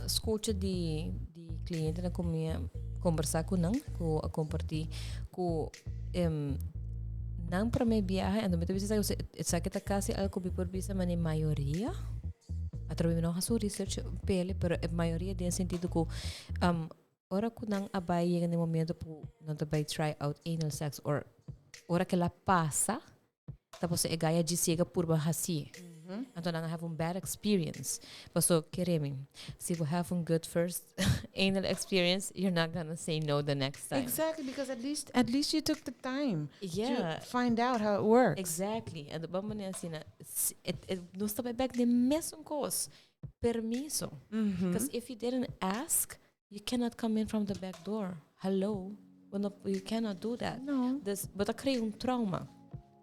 [SPEAKER 4] escucha de cliente na conversar com nang ko a compartir ko não para me viajar, então me deve dizer que está quase algo que por visa mas a maioria através de nossa research pele, pero a maioria tem sentido que ora que não abai chega no momento por não abai try out anal sex or ora que ela passa tapos é gaia de cega por bahasi. Então não have bad experience. So querem, se you have good first anal experience, you're not gonna say no the next time.
[SPEAKER 3] Exactly, because at least you took the time
[SPEAKER 4] to
[SPEAKER 3] find out how it works.
[SPEAKER 4] Exactly. And the bamba assim, nós estamos back the mesmo coisa. Permiso. Because if you didn't ask, you cannot come in from the back door. Hello, you cannot do that.
[SPEAKER 3] No.
[SPEAKER 4] But cria trauma.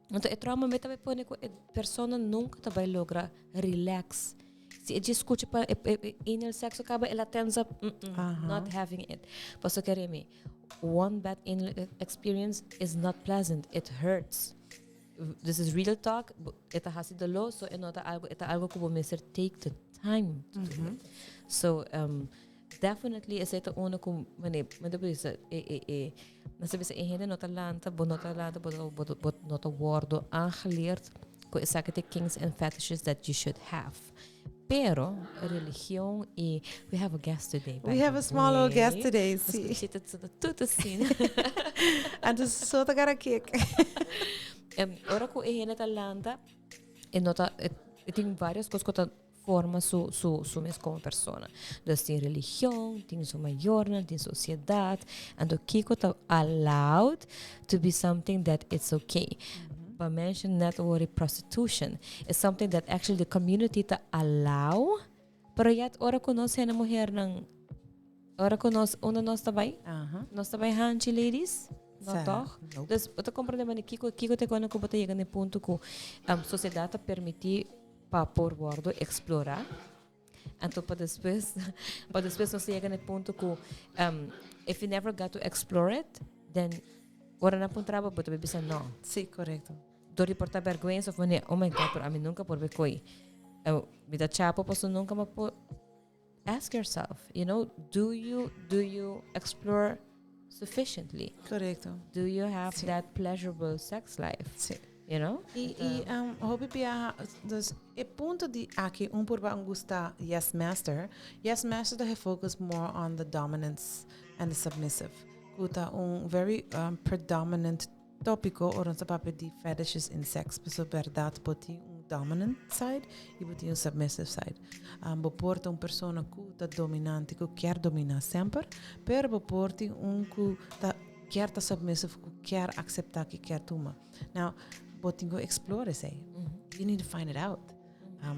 [SPEAKER 4] Então, o trauma me também põe que a pessoa nunca vai lograr relax. Se ele escuta para anal sexo, acaba ela tensa, not having it. Mas eu quero me, one bad anal experience is not pleasant. It hurts. This is real talk. Ita hasi dolo, so ita algo que você take the time to do it. So, definitely is ito uno kung madabi sa nasabi sa ihene nota nota wordo aangeleerd ko isakite kinks and fetishes that you should have. Pero religion we have a guest today.
[SPEAKER 3] We have a small little guest today.
[SPEAKER 4] We sit at the tutu scene.
[SPEAKER 3] And just so to get a kick.
[SPEAKER 4] Ora ko ihene talanta nota iting varios coisas forma su mes como persona. Dus tem religião, tem su mayorna, tem sociedade, and the kiko ta allowed to be something that it's okay. But mention net over prostitution is something that actually the community ta allow, pero yet ora conoce na mulher ng ora conoce una nós também. Nós também hanchi ladies. Não toch?
[SPEAKER 3] Nope.
[SPEAKER 4] Dus eu compreendo mas kiko te quando que bota chega no ponto que sociedade permitir para por bordo explorar. Então para depois nós chega no ponto que if you never got to explore it, then ora na pontraba bota bebê não.
[SPEAKER 3] Sim, correto.
[SPEAKER 4] Do reportar vergonha of maneira, oh my god, pero a mim nunca por ver coi. Me dá chapo, posso nunca me ask yourself, do you explore sufficiently?
[SPEAKER 3] Correto.
[SPEAKER 4] Do you have that pleasurable sex life?
[SPEAKER 3] Sim.
[SPEAKER 4] E
[SPEAKER 3] hobby pia dus e punto di aqui purba angusta yes master they focus more on the dominance and the submissive. Kuta very predominant tópico or sa papi di fetishes in sex, so verdade poti dominant side e poti submissive side. Porta persona ku ta dominante ku quer dominar sempre, per porti ku ta quer ta submissive ku quer acceptar que quer tuma. Now, boting go explore say. You need to find it out.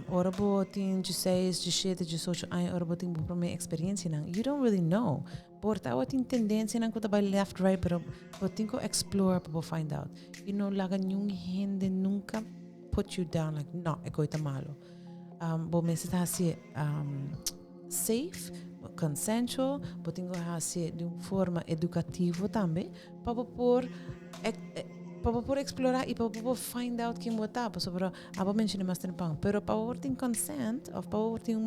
[SPEAKER 3] Ora boting 16, 17, 18 anos, ora boting bo prome experiência nang. You don't really know. Porta boting tendência nang kuta by left right, pero boting go explore para find out. Laga nyung hindi nunca put you down like no, eko ita malo. Bo mesita assim safe, consensual, boting go assim de forma educativa também, para por explorar e para find out quem botar, sobre abo mencionei mais tempo, pero para ter consent ou para ter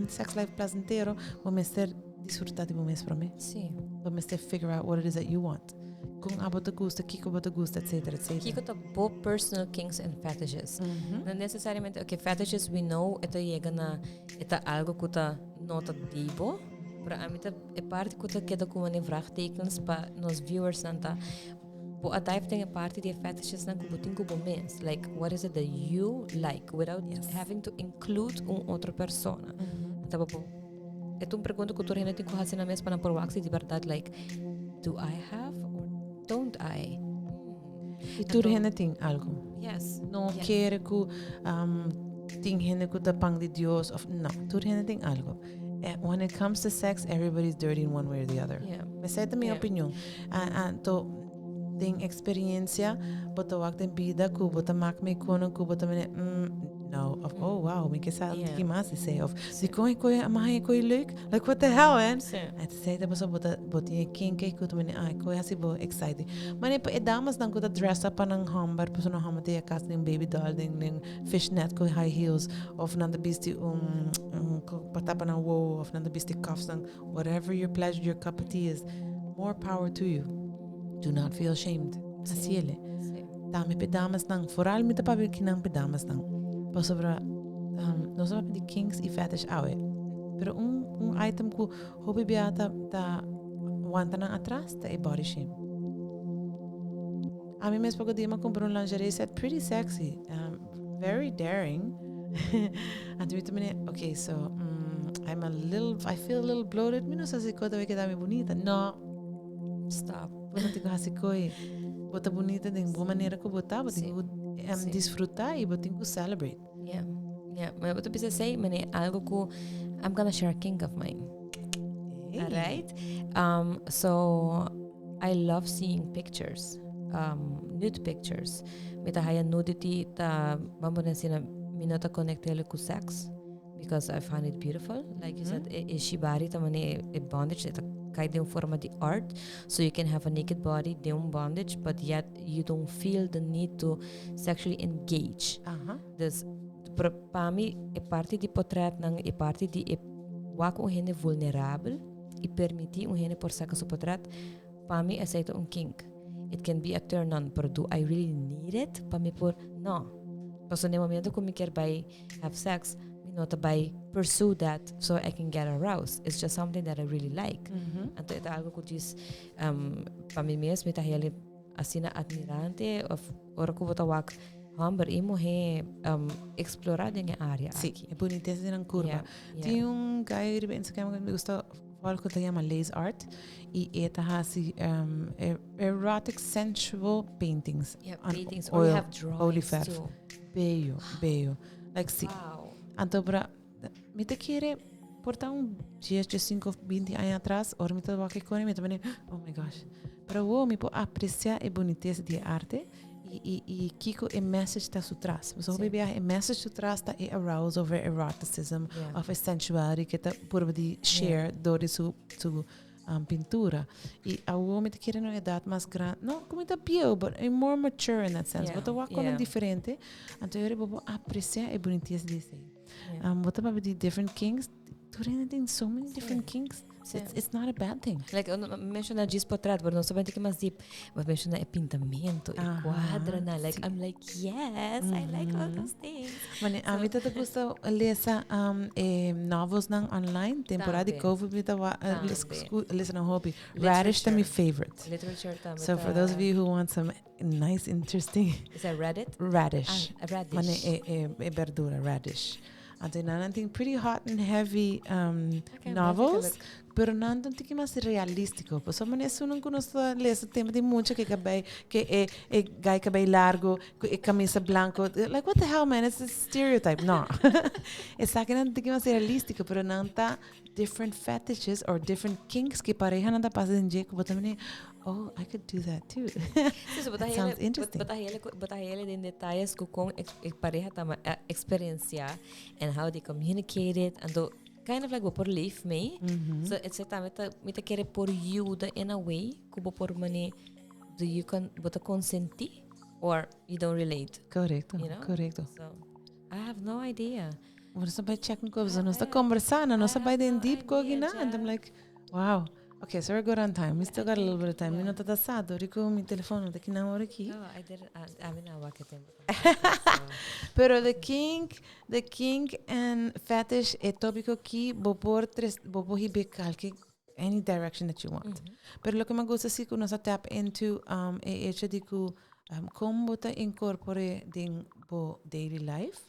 [SPEAKER 3] sex life placentero, vamos ter disfrutar de momentos para mim.
[SPEAKER 4] Sim.
[SPEAKER 3] Vamos ter figure out what it is that you want. Kung abo te gusta, kiko abo te gusta, etc.
[SPEAKER 4] Kiko ta bo personal kinks and fetishes. Não necessariamente, okay, fetishes we know, ito llega na, ito algo kuta nota dibo, pero a mim é parte kuta queda com uma vraagtekens para nos viewers nanta. But a dive thing a party the fetishes nang kubuting kubo means like what is it that you like without having to include outra persona. Taba po. Ito pergunta ko turhin natin ko hasin na mes para por waxi de verdade like do I have or don't I?
[SPEAKER 3] E turhin natin algo.
[SPEAKER 4] Yes.
[SPEAKER 3] No quer que tinghen que da pang de Dios of no. Turhin natin algo. When it comes to sex, everybody's dirty in one way or the other.
[SPEAKER 4] Yeah.
[SPEAKER 3] Me esta minha opinião. To tem experiência, bota wak den bida ku bota mak me kono ku bota mene no of oh wow me que sabe que mais say of se coi amai coi leuk like what the hell man at say da bota kink ku to mene ai coi assim bo excited mane pa damas dan ku da dress up anang hambar pa sono hamate a cas ning baby doll ning fishnet ku high heels of nanda bisti patapa na wo of nanda bisti cuffs and whatever your pleasure your cup of tea is, more power to you. Do not feel ashamed. Asiele. Dami pedamas nang foral mi tapabi kinang pedamas nang. Pasobra no sa di kinks e fetish awe. Pero item ku hobi biata ta wanta nang atras ta e body shame. A mim mesmo que dima comprou lingerie set pretty sexy, very daring. And we okay, so I feel a little bloated. Mi no sa si ko ta que dami bonita. No. Stop. Não tenho assim coi. Bota bonita de boa maneira que botar, bota desfrutar e bota celebrate.
[SPEAKER 4] Yeah. Mas eu tô pensando assim, mas é algo que I'm gonna share a kink of mine. Alright. So I love seeing pictures, nude pictures. Meta haya nudity ta vamos dizer minota connectele com sex because I find it beautiful. Like you said, shibari tamane a bondage kind of forma de art, so you can have a naked body, de bondage, but yet you don't feel the need to sexually engage. Dus para mim é parte de portrait nang é parte de wako gente vulnerável e permitir gente por sacar seu portrait. Para mim é aceito kink. It can be a turn on, but do I really need it? Para mim por no. Mas no momento que me quer have sex, not by pursue that so I can get aroused. It's just something that I really like. Então é algo que diz para mim mesmo, tá ele assim admirante of ora que botar wak Hamber imo he explorar dinge área
[SPEAKER 3] Sí,
[SPEAKER 4] aqui.
[SPEAKER 3] é boniteza en curva. Tem guy que Instagram que me gusta algo que se llama lace art y esta hace erotic sensual paintings on
[SPEAKER 4] Paintings or you
[SPEAKER 3] oil,
[SPEAKER 4] have drawings
[SPEAKER 3] olieverf.
[SPEAKER 4] too.
[SPEAKER 3] Bello. Like sí.
[SPEAKER 4] Wow.
[SPEAKER 3] Então, me te quiere portar 10, 5, 20 anos atrás, ou me te vai com ele, me te oh my gosh. Pero eu me pode apreciar a boniteza de arte e kiko a message está su trás. So baby a message su trás está a arouse over eroticism, of a sensuality que está por de share dori su pintura. E a me te quiere na idade mais grande, não como está pior, but a more mature in that sense. But a como diferente, então eu vou apreciar a boniteza desse. What about the different kinks? There so many different kinks. It's not a bad thing.
[SPEAKER 4] Like, mencionar disso para trás, mas não somente que mais deep. Mas mencionar é pintamento, é quadra, na. Like, I'm like, yes, I like all those things.
[SPEAKER 3] Mas a mim te gusta ler novels nang online. Temporada de COVID, me tava listen a hobby. Radish is my favorite.
[SPEAKER 4] Literature também.
[SPEAKER 3] So for those of you who want some nice, interesting.
[SPEAKER 4] Is that Reddit?
[SPEAKER 3] Radish.
[SPEAKER 4] Radish.
[SPEAKER 3] Mane é verdura, radish. And then I pretty hot and heavy novels, pero não tanto que mais realístico. Por isso, mas eu não conheço ler esse tema de muito que é gai cabelo largo, é camisa branco. Like what the hell, man? It's a stereotype. No, é só que não tanto que mais realístico, pero não tá different fetishes or different kinks que pareja não tá passando em jeito, but também oh, I could do that too. That sounds interesting.
[SPEAKER 4] But ele tem detalhes que com pareja também experienciar and how they communicate it and do kind of like what leave me. So it's me te querer por you in a way que por mani do you can but consenti or you don't relate.
[SPEAKER 3] Correcto.
[SPEAKER 4] You know?
[SPEAKER 3] Correcto.
[SPEAKER 4] So I have no idea.
[SPEAKER 3] Nós estamos checking coisas, nós estamos conversando, nós estamos in deep cogina, and I'm like, wow. Okay, so we're good on time. We still got a little bit of time. Eu não tá assado, rico mi telefono daqui na hora aqui.
[SPEAKER 4] No, I didn't. I mean, I work at them.
[SPEAKER 3] Pero the kink and fetish é tópico que bobo hibe calque any direction that you want. Pero lo que me gusta é que nós tap into é hecho de que como bota incorpore din bo daily life,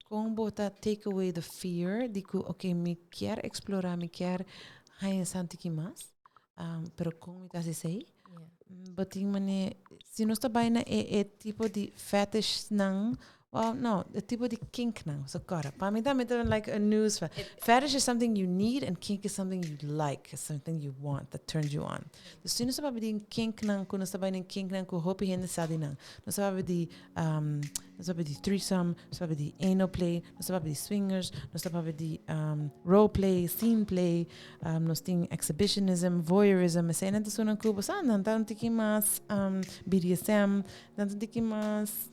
[SPEAKER 3] como bota take away the fear de que okay, me quer explorar, me quer hai santi mais. Pero como me estás sei? But se nós trabalhamos é tipo de fetish não, well, no, the tipo de kink não. So cara, para mim também like a news fetish is something you need and kink is something you like, is something you want that turns you on. Se nós trabalhamos de kink não, quando nós trabalhamos de kink não, com hope gente sabe não. Nós trabalhamos de threesome, nós trabalhamos de anal play, nós trabalhamos de swingers, nós trabalhamos de role play, scene play, nós temos exhibitionism, voyeurism, essa ainda é uma coisa, não tanto que mais BDSM, tanto que mais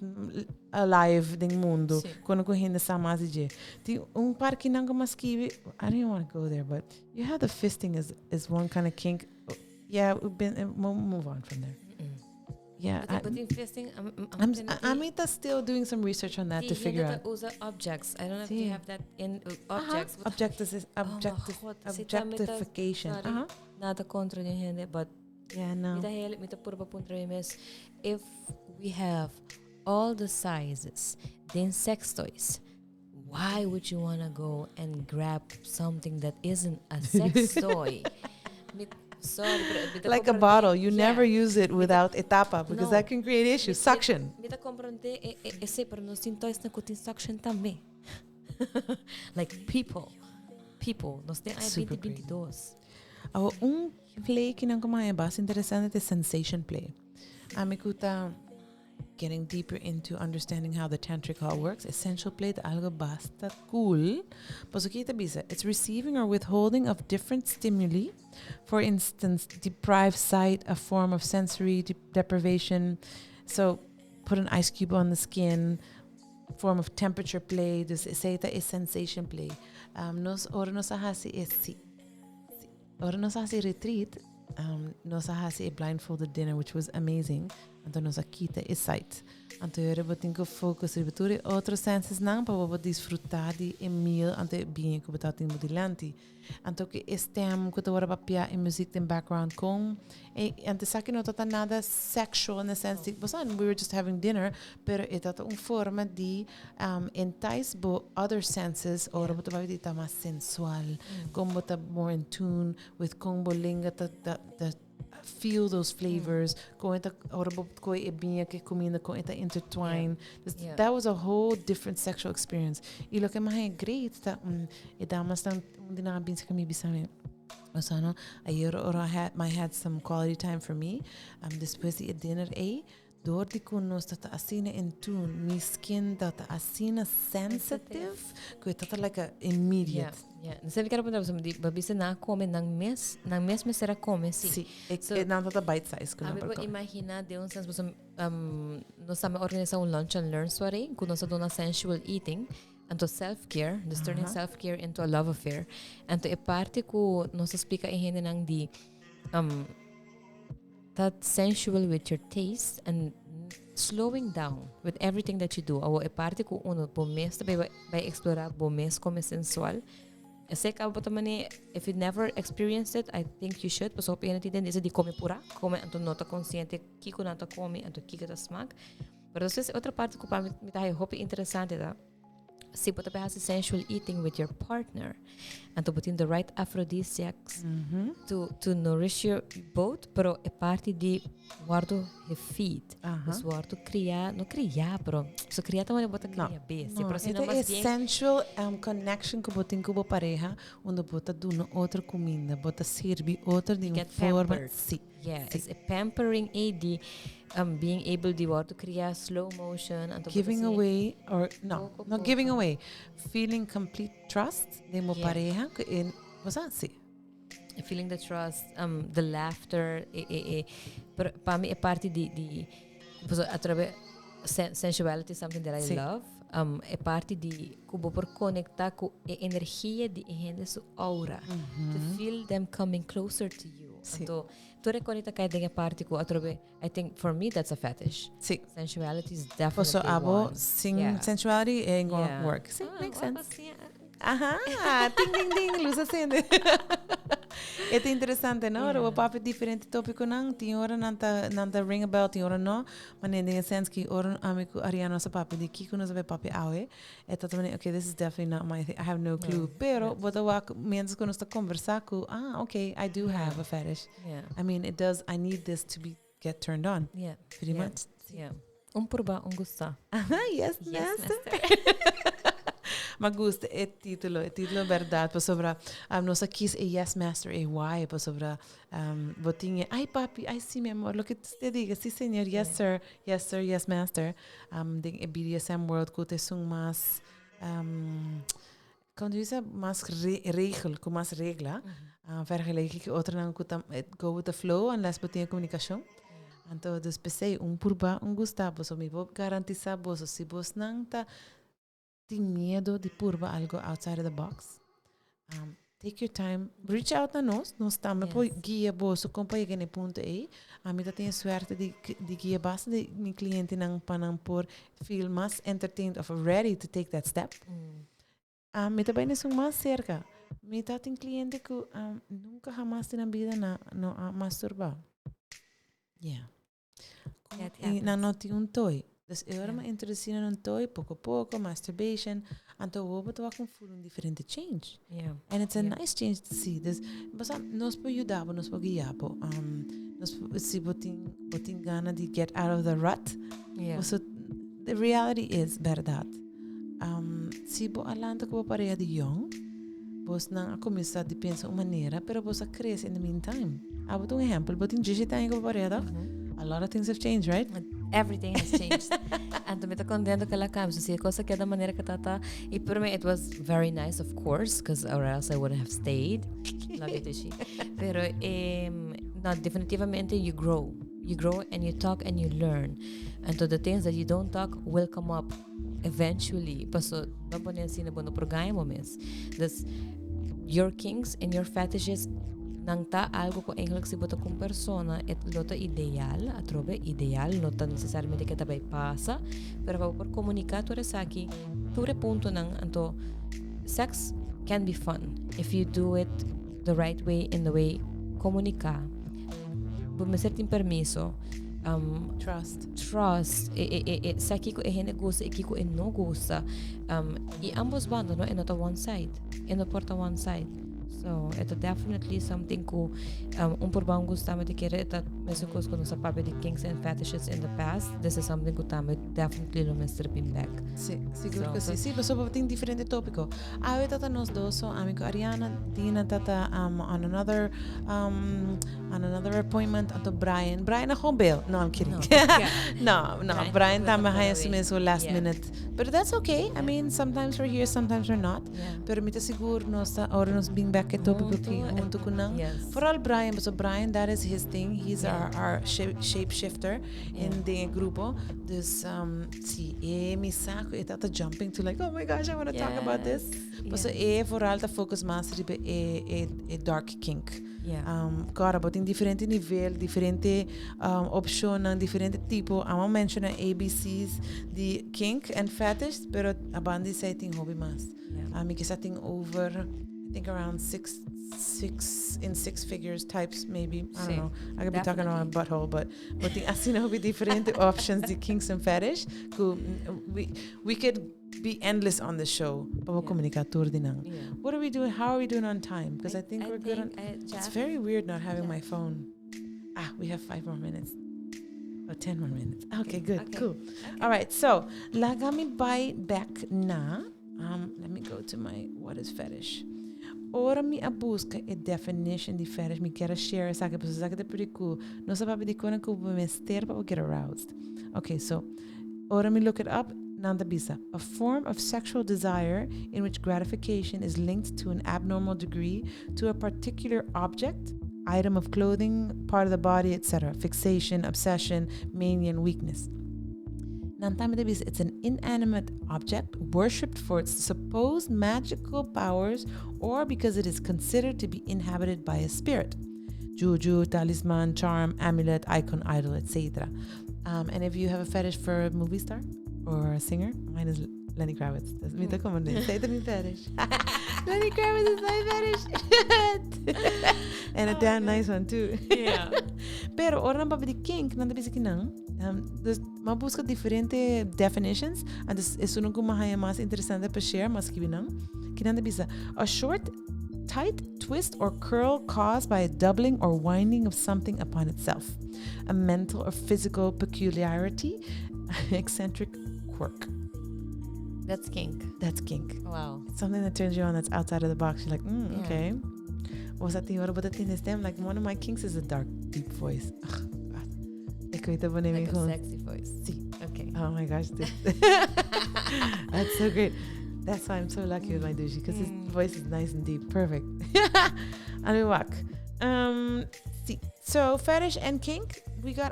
[SPEAKER 3] alive do mundo, quando a gente está mais de tem par que não mais que I didn't want to go there, but you have the fisting is one kind of kink. Yeah, we'll move on from there. Yeah,
[SPEAKER 4] but in fisting,
[SPEAKER 3] I'm still doing some research on that to figure out.
[SPEAKER 4] Objects. I don't know if you have that in objects.
[SPEAKER 3] Objectification.
[SPEAKER 4] Nada contra de gente, but
[SPEAKER 3] yeah, no.
[SPEAKER 4] Mita purba puntra is if we have all the sizes, then sex toys. Why would you want to go and grab something that isn't a sex toy?
[SPEAKER 3] Like a bottle, you never use it without etapa because that can create issues. Suction.
[SPEAKER 4] Mita comprende esse pero nos tin toys na kutin suction também. Like people, nos tem aí 2022.
[SPEAKER 3] Play que não como é bastante interessante é sensation play. A mim getting deeper into understanding how the tantric hall works. Essential play é algo basta cool. Mas o que it's receiving or withholding of different stimuli. For instance, deprive sight, a form of sensory deprivation. So put an ice cube on the skin, form of temperature play. Dus essa é sensation play. Nos hasi esse. Ora nos hasi retreat. Nos hasi a blindfolded dinner, which was amazing. Então nós aqui tá esse site. Então eu vou ter que focar sobre outros sensos não para vou desfrutar de meal ante bem que botar em modelante. Então que este tema que eu vou papia em música em background com e ante sabe não tá nada sexual na sense de we were just having dinner, pero é tá uma forma de entice other senses or botar vai tá mais sensual, como botar more in tune with como linga tá feel those flavors com esta orbo com e bem que comida com esta intertwine. That was a whole different sexual experience. E lo que mais é great tá e damas tão dina bem se me bisame. Osano ayer or I had some quality time for me. Depois de dinner door di kuno stata asina in tune, mi skin data asina sensitive, que tata like a immediate.
[SPEAKER 4] Yeah. Sabi ka na di babisa na come ng mes mesera come si.
[SPEAKER 3] So não tata bite size kuno.
[SPEAKER 4] Abi po imagina de un sense no sa organiza un lunch and learn soiree kuno sa dona sensual eating. Anto self-care, this turning self-care into a love affair. Anto e parte ko no sa explica ihene nang di that sensual with your taste and slowing down with everything that you do. Awo e parte ko uno bomes by explorar bomes como sensual. Ese ka boto mani if you never experienced it, I think you should. Paso pena tiden di come pura, come anto nota consciente kiko nata come anto kiko ta smack. Pero essa outra parte ko pa mi tayo hope interessante da. Si pota pa has sensual eating with your partner and to put in the right aphrodisiacs to nourish your both, pero e parte di guardo he feed. Dus guardo pero so cria tamane bota cria base.
[SPEAKER 3] No,
[SPEAKER 4] Pero si
[SPEAKER 3] ito
[SPEAKER 4] no
[SPEAKER 3] é
[SPEAKER 4] mas bien
[SPEAKER 3] sensual connection que botin com a pareja, onde bota duna outra comida, bota serve outra de uma forma. Sim.
[SPEAKER 4] Yeah, it's a pampering AD, being able to create slow motion and
[SPEAKER 3] giving away or not giving away, feeling complete trust de mo pareja que en
[SPEAKER 4] feeling the trust, the laughter, pero para mim é parte de através sensuality is something that I love. É parte de como por conectar com a energia de gente su aura, to feel them coming closer to you. Então, tu reconecta com a parte com através. I think for me that's a fetish.
[SPEAKER 3] Sim.
[SPEAKER 4] Sensuality is definitely
[SPEAKER 3] so abo
[SPEAKER 4] one.
[SPEAKER 3] sensuality ain't gonna work. Sim, makes sense. Ding ding ding, luz acende. É interessante, não? O papo é diferente tópico não. Tem hora nanta ring a bell, tem hora não. Mas nem sense que hora amigo Ariano sa papo de que quando sabe papo awe. É totalmente okay. This is definitely not my thing. I have no clue. Pero bota wa menos quando está conversar com okay, I do have a fetish.
[SPEAKER 4] Yeah.
[SPEAKER 3] I mean, it does. I need this to get turned on.
[SPEAKER 4] Yeah.
[SPEAKER 3] Pretty much.
[SPEAKER 4] Yeah. Purba, gusta.
[SPEAKER 3] Yes, master. Ma gusta é título verdade para sobre nossa quis é yes master é why para sobre botinha ai papi ai sim meu amor lo que te diga sim senhor yes sir yes master den é BDSM world que te são mais quando diz mais regel com mais regla vergelijken que outra não que go with the flow unless botinha comunicação. Então despecei purba gustavo so me vou garantizar você se você não tá tem medo de purba algo outside of the box. Take your time, reach out a nós estamos por guia bolso companhia que nem ponto aí. A mim tenho sorte de guia bastante de meu cliente não panam por feel mais entertained of ready to take that step. Me também não sou mais cerca. Me tem cliente que nunca jamás na vida na masturbar. Yeah. E não tem toy. Dus eu me introduzi num toy, pouco a pouco, masturbation, então eu vou com different change.
[SPEAKER 4] Yeah.
[SPEAKER 3] And it's a nice change to see. Dus, nós podemos ajudar, nós podemos guiar. Nós se botin gana de get out of the rut.
[SPEAKER 4] Yeah.
[SPEAKER 3] So, the reality is, verdade. Se você alanta com a pareja de young, você não começa de pensar uma maneira, pero você cresce in the meantime. Vou dar exemplo, botin 10 anos com a pareja, a lot of things have changed, right?
[SPEAKER 4] Everything has changed. Então, me está contando que ela cambia. Se a coisa que é da maneira que está. E para mim, it was very nice, of course, because or else I wouldn't have stayed. Love you, Tishi. Pero, no, definitivamente, you grow. You grow and you talk and you learn. And so the things that you don't talk will come up eventually. Paso, vamos poner assim no programa, mas your kinks and your fetishes nang ta algo ko eigenlijk si bota kung persona et lota ideal, atrobe ideal, nota necesariamente que tabay pasa, pero va por comunicatore saki, ture punto nang anto, sex can be fun if you do it the right way in the way comunica, bumesertin permiso, trust sa kiko e gusta e kiko e no gusta i ambos bando no e not a one side e no porta one side, so ito definitely something ko porbang gusta me te kere eta meso ko no sa pape de kinks and fetishes in the past, this is something ko tame definitely lo me stripping back.
[SPEAKER 3] Siguro que sí, pero so ting diferente tópico. Awe tata nos dos, so amigo Ariana, Dina tata on another appointment ato Brian ako bail. No, I'm kidding. No, Brian tama haya sumiso last minute. But that's okay. I mean, sometimes we're here, sometimes we're not. Pero mita siguro nos being back at topico ki junto ko nang. For all Brian, so Brian, that is his thing. He's our shape shifter in the grupo. Dus mi saco tata jumping to like, oh my gosh, I want to talk about this. But so vooral ta focus mas ribe a dark kink. Cara, but in differente nivel, differente optionen, differente tipo. I'm mention ABCs, the kink and fetish, pero abandi setting hobby mas. Ik setting over, I think around six figures types maybe. I don't know. I could be talking about butthole, but the asina will be different options, the kinks and fetish. We could be endless on the show. What are we doing? How are we doing on time? Because I think we're good on. It's very weird not having my phone. We have 5 more minutes. Or 10 more minutes. Okay, good. Okay. Cool. Okay. All right. So, lagami by back na. Let me go to my what is fetish. Ora mi busca a definition di fetish. Mi quero share sabe que é pretty cool. Não sabe de quando que eu vou mester para get aroused. Okay, so ora mi look it up. Nanda bisa, a form of sexual desire in which gratification is linked to an abnormal degree to a particular object, item of clothing, part of the body, etc. Fixation, obsession, mania, and weakness. It's an inanimate object worshipped for its supposed magical powers or because it is considered to be inhabited by a spirit. Juju, talisman, charm, amulet, icon, idol, etc. And if you have a fetish for a movie star or a singer, mine is Lenny Kravitz. Say to me fetish. Lenny Kravitz is my fetish. And a damn nice one too. Yeah. Pero ora pa di kink nanda bisa kinang. Dus mabusca diferente definitions. And this is unong kumahaya mas interesante pa share mas kibinang. Kinanda bisa a short, tight twist or curl caused by a doubling or winding of something upon itself. A mental or physical peculiarity, eccentric quirk.
[SPEAKER 4] That's kink.
[SPEAKER 3] That's kink.
[SPEAKER 4] Wow.
[SPEAKER 3] It's something that turns you on that's outside of the box. You're like, okay. What's that thing? What about the thing is them? Like one of my kinks is a dark, deep voice. Like
[SPEAKER 4] a sexy voice.
[SPEAKER 3] See.
[SPEAKER 4] Okay.
[SPEAKER 3] Oh my gosh. That's so great. That's why I'm so lucky with my douche because his voice is nice and deep. Perfect. Anuwak. See. So fetish and kink.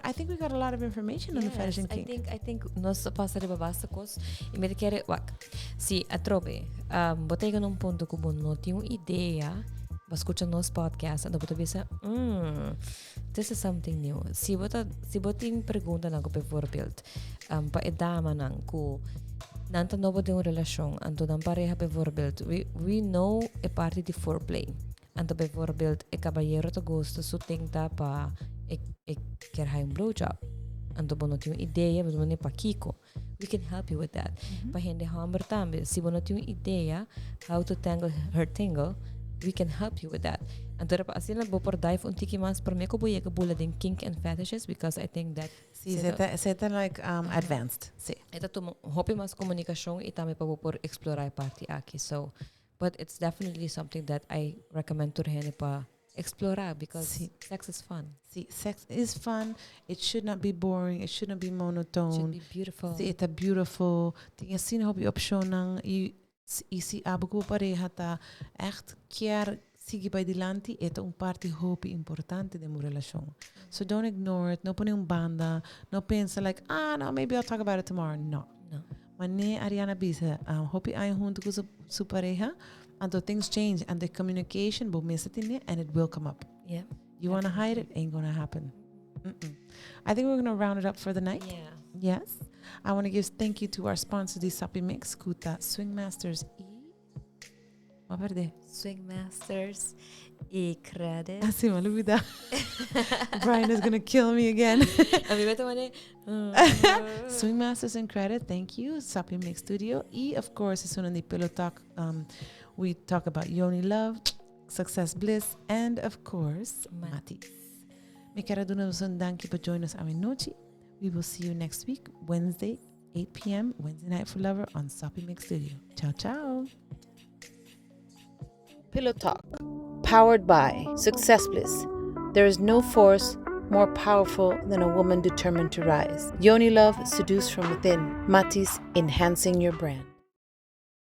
[SPEAKER 3] I think we got a lot of information on the fetish and kink.
[SPEAKER 4] I think nos passa babasta kos e me quer wak. Si atrobe, botei num ponto que bom não tinha uma ideia, mas escuta nos podcast, então botei pensa, this is something new. Si botin pergunta na por voorbeeld, pa edama nang ku nanta novo de uma relação, então dan pareja por voorbeeld, we know a parte de foreplay. Então por voorbeeld, e caballero te gosta so tenta pa ik quer hai blowjob. Anto bono tinha ideia, mas não é para Kiko. We can help you with that. Para gente hammer também, se bono tinha ideia how to her tangle, we can help you with that. Anto para assim na por dive tiki mas para me ko boia ka bula din kink and fetishes because I think that
[SPEAKER 3] seta like advanced. Sí.
[SPEAKER 4] Eta tu hopi mas comunicação e também para por explorar parte aqui. So, but it's definitely something that I recommend to gente para explorar because sex is fun.
[SPEAKER 3] See, sex is fun. It should not be boring. It shouldn't be monotone.
[SPEAKER 4] It should be beautiful.
[SPEAKER 3] See, it's beautiful. Tinha sino hopi option nang si abo ko pareha ta echt quer sigi by dilanti eta parte hopi importante de uma relação. So don't ignore it. No pone banda. No pensa like, no, maybe I'll talk about it tomorrow. No. Mane Ariana bisa hopi ay junto ko su pareha. And though things change and the communication will miss it in there and it will come up.
[SPEAKER 4] Yeah.
[SPEAKER 3] You want to hide it, ain't going to happen. I think we're going to round it up for the night.
[SPEAKER 4] Yeah.
[SPEAKER 3] Yes. I want to give thank you to our sponsor, the Sopi Mix, Kuta Swingmasterz Wat verde?
[SPEAKER 4] Swingmasterz y Qredits.
[SPEAKER 3] Así me olvida. Brian is going to kill me again.
[SPEAKER 4] A mí me tomé
[SPEAKER 3] Swingmasterz and Qredits, thank you. Sopi Mix Studio. Y, of course, it's on the PillowTalk. We talk about Yoni Love, SuccessBlizz, and, of course, Matiz. Me quero dar un danke for joining us every noche. We will see you next week, Wednesday, 8 p.m., Wednesday Night for Lover on Sopi Mix Studio. Ciao, ciao.
[SPEAKER 2] PillowTalk, powered by SuccessBlizz. There is no force more powerful than a woman determined to rise. Yoni Love, seduce from within. Matiz, enhancing your brand.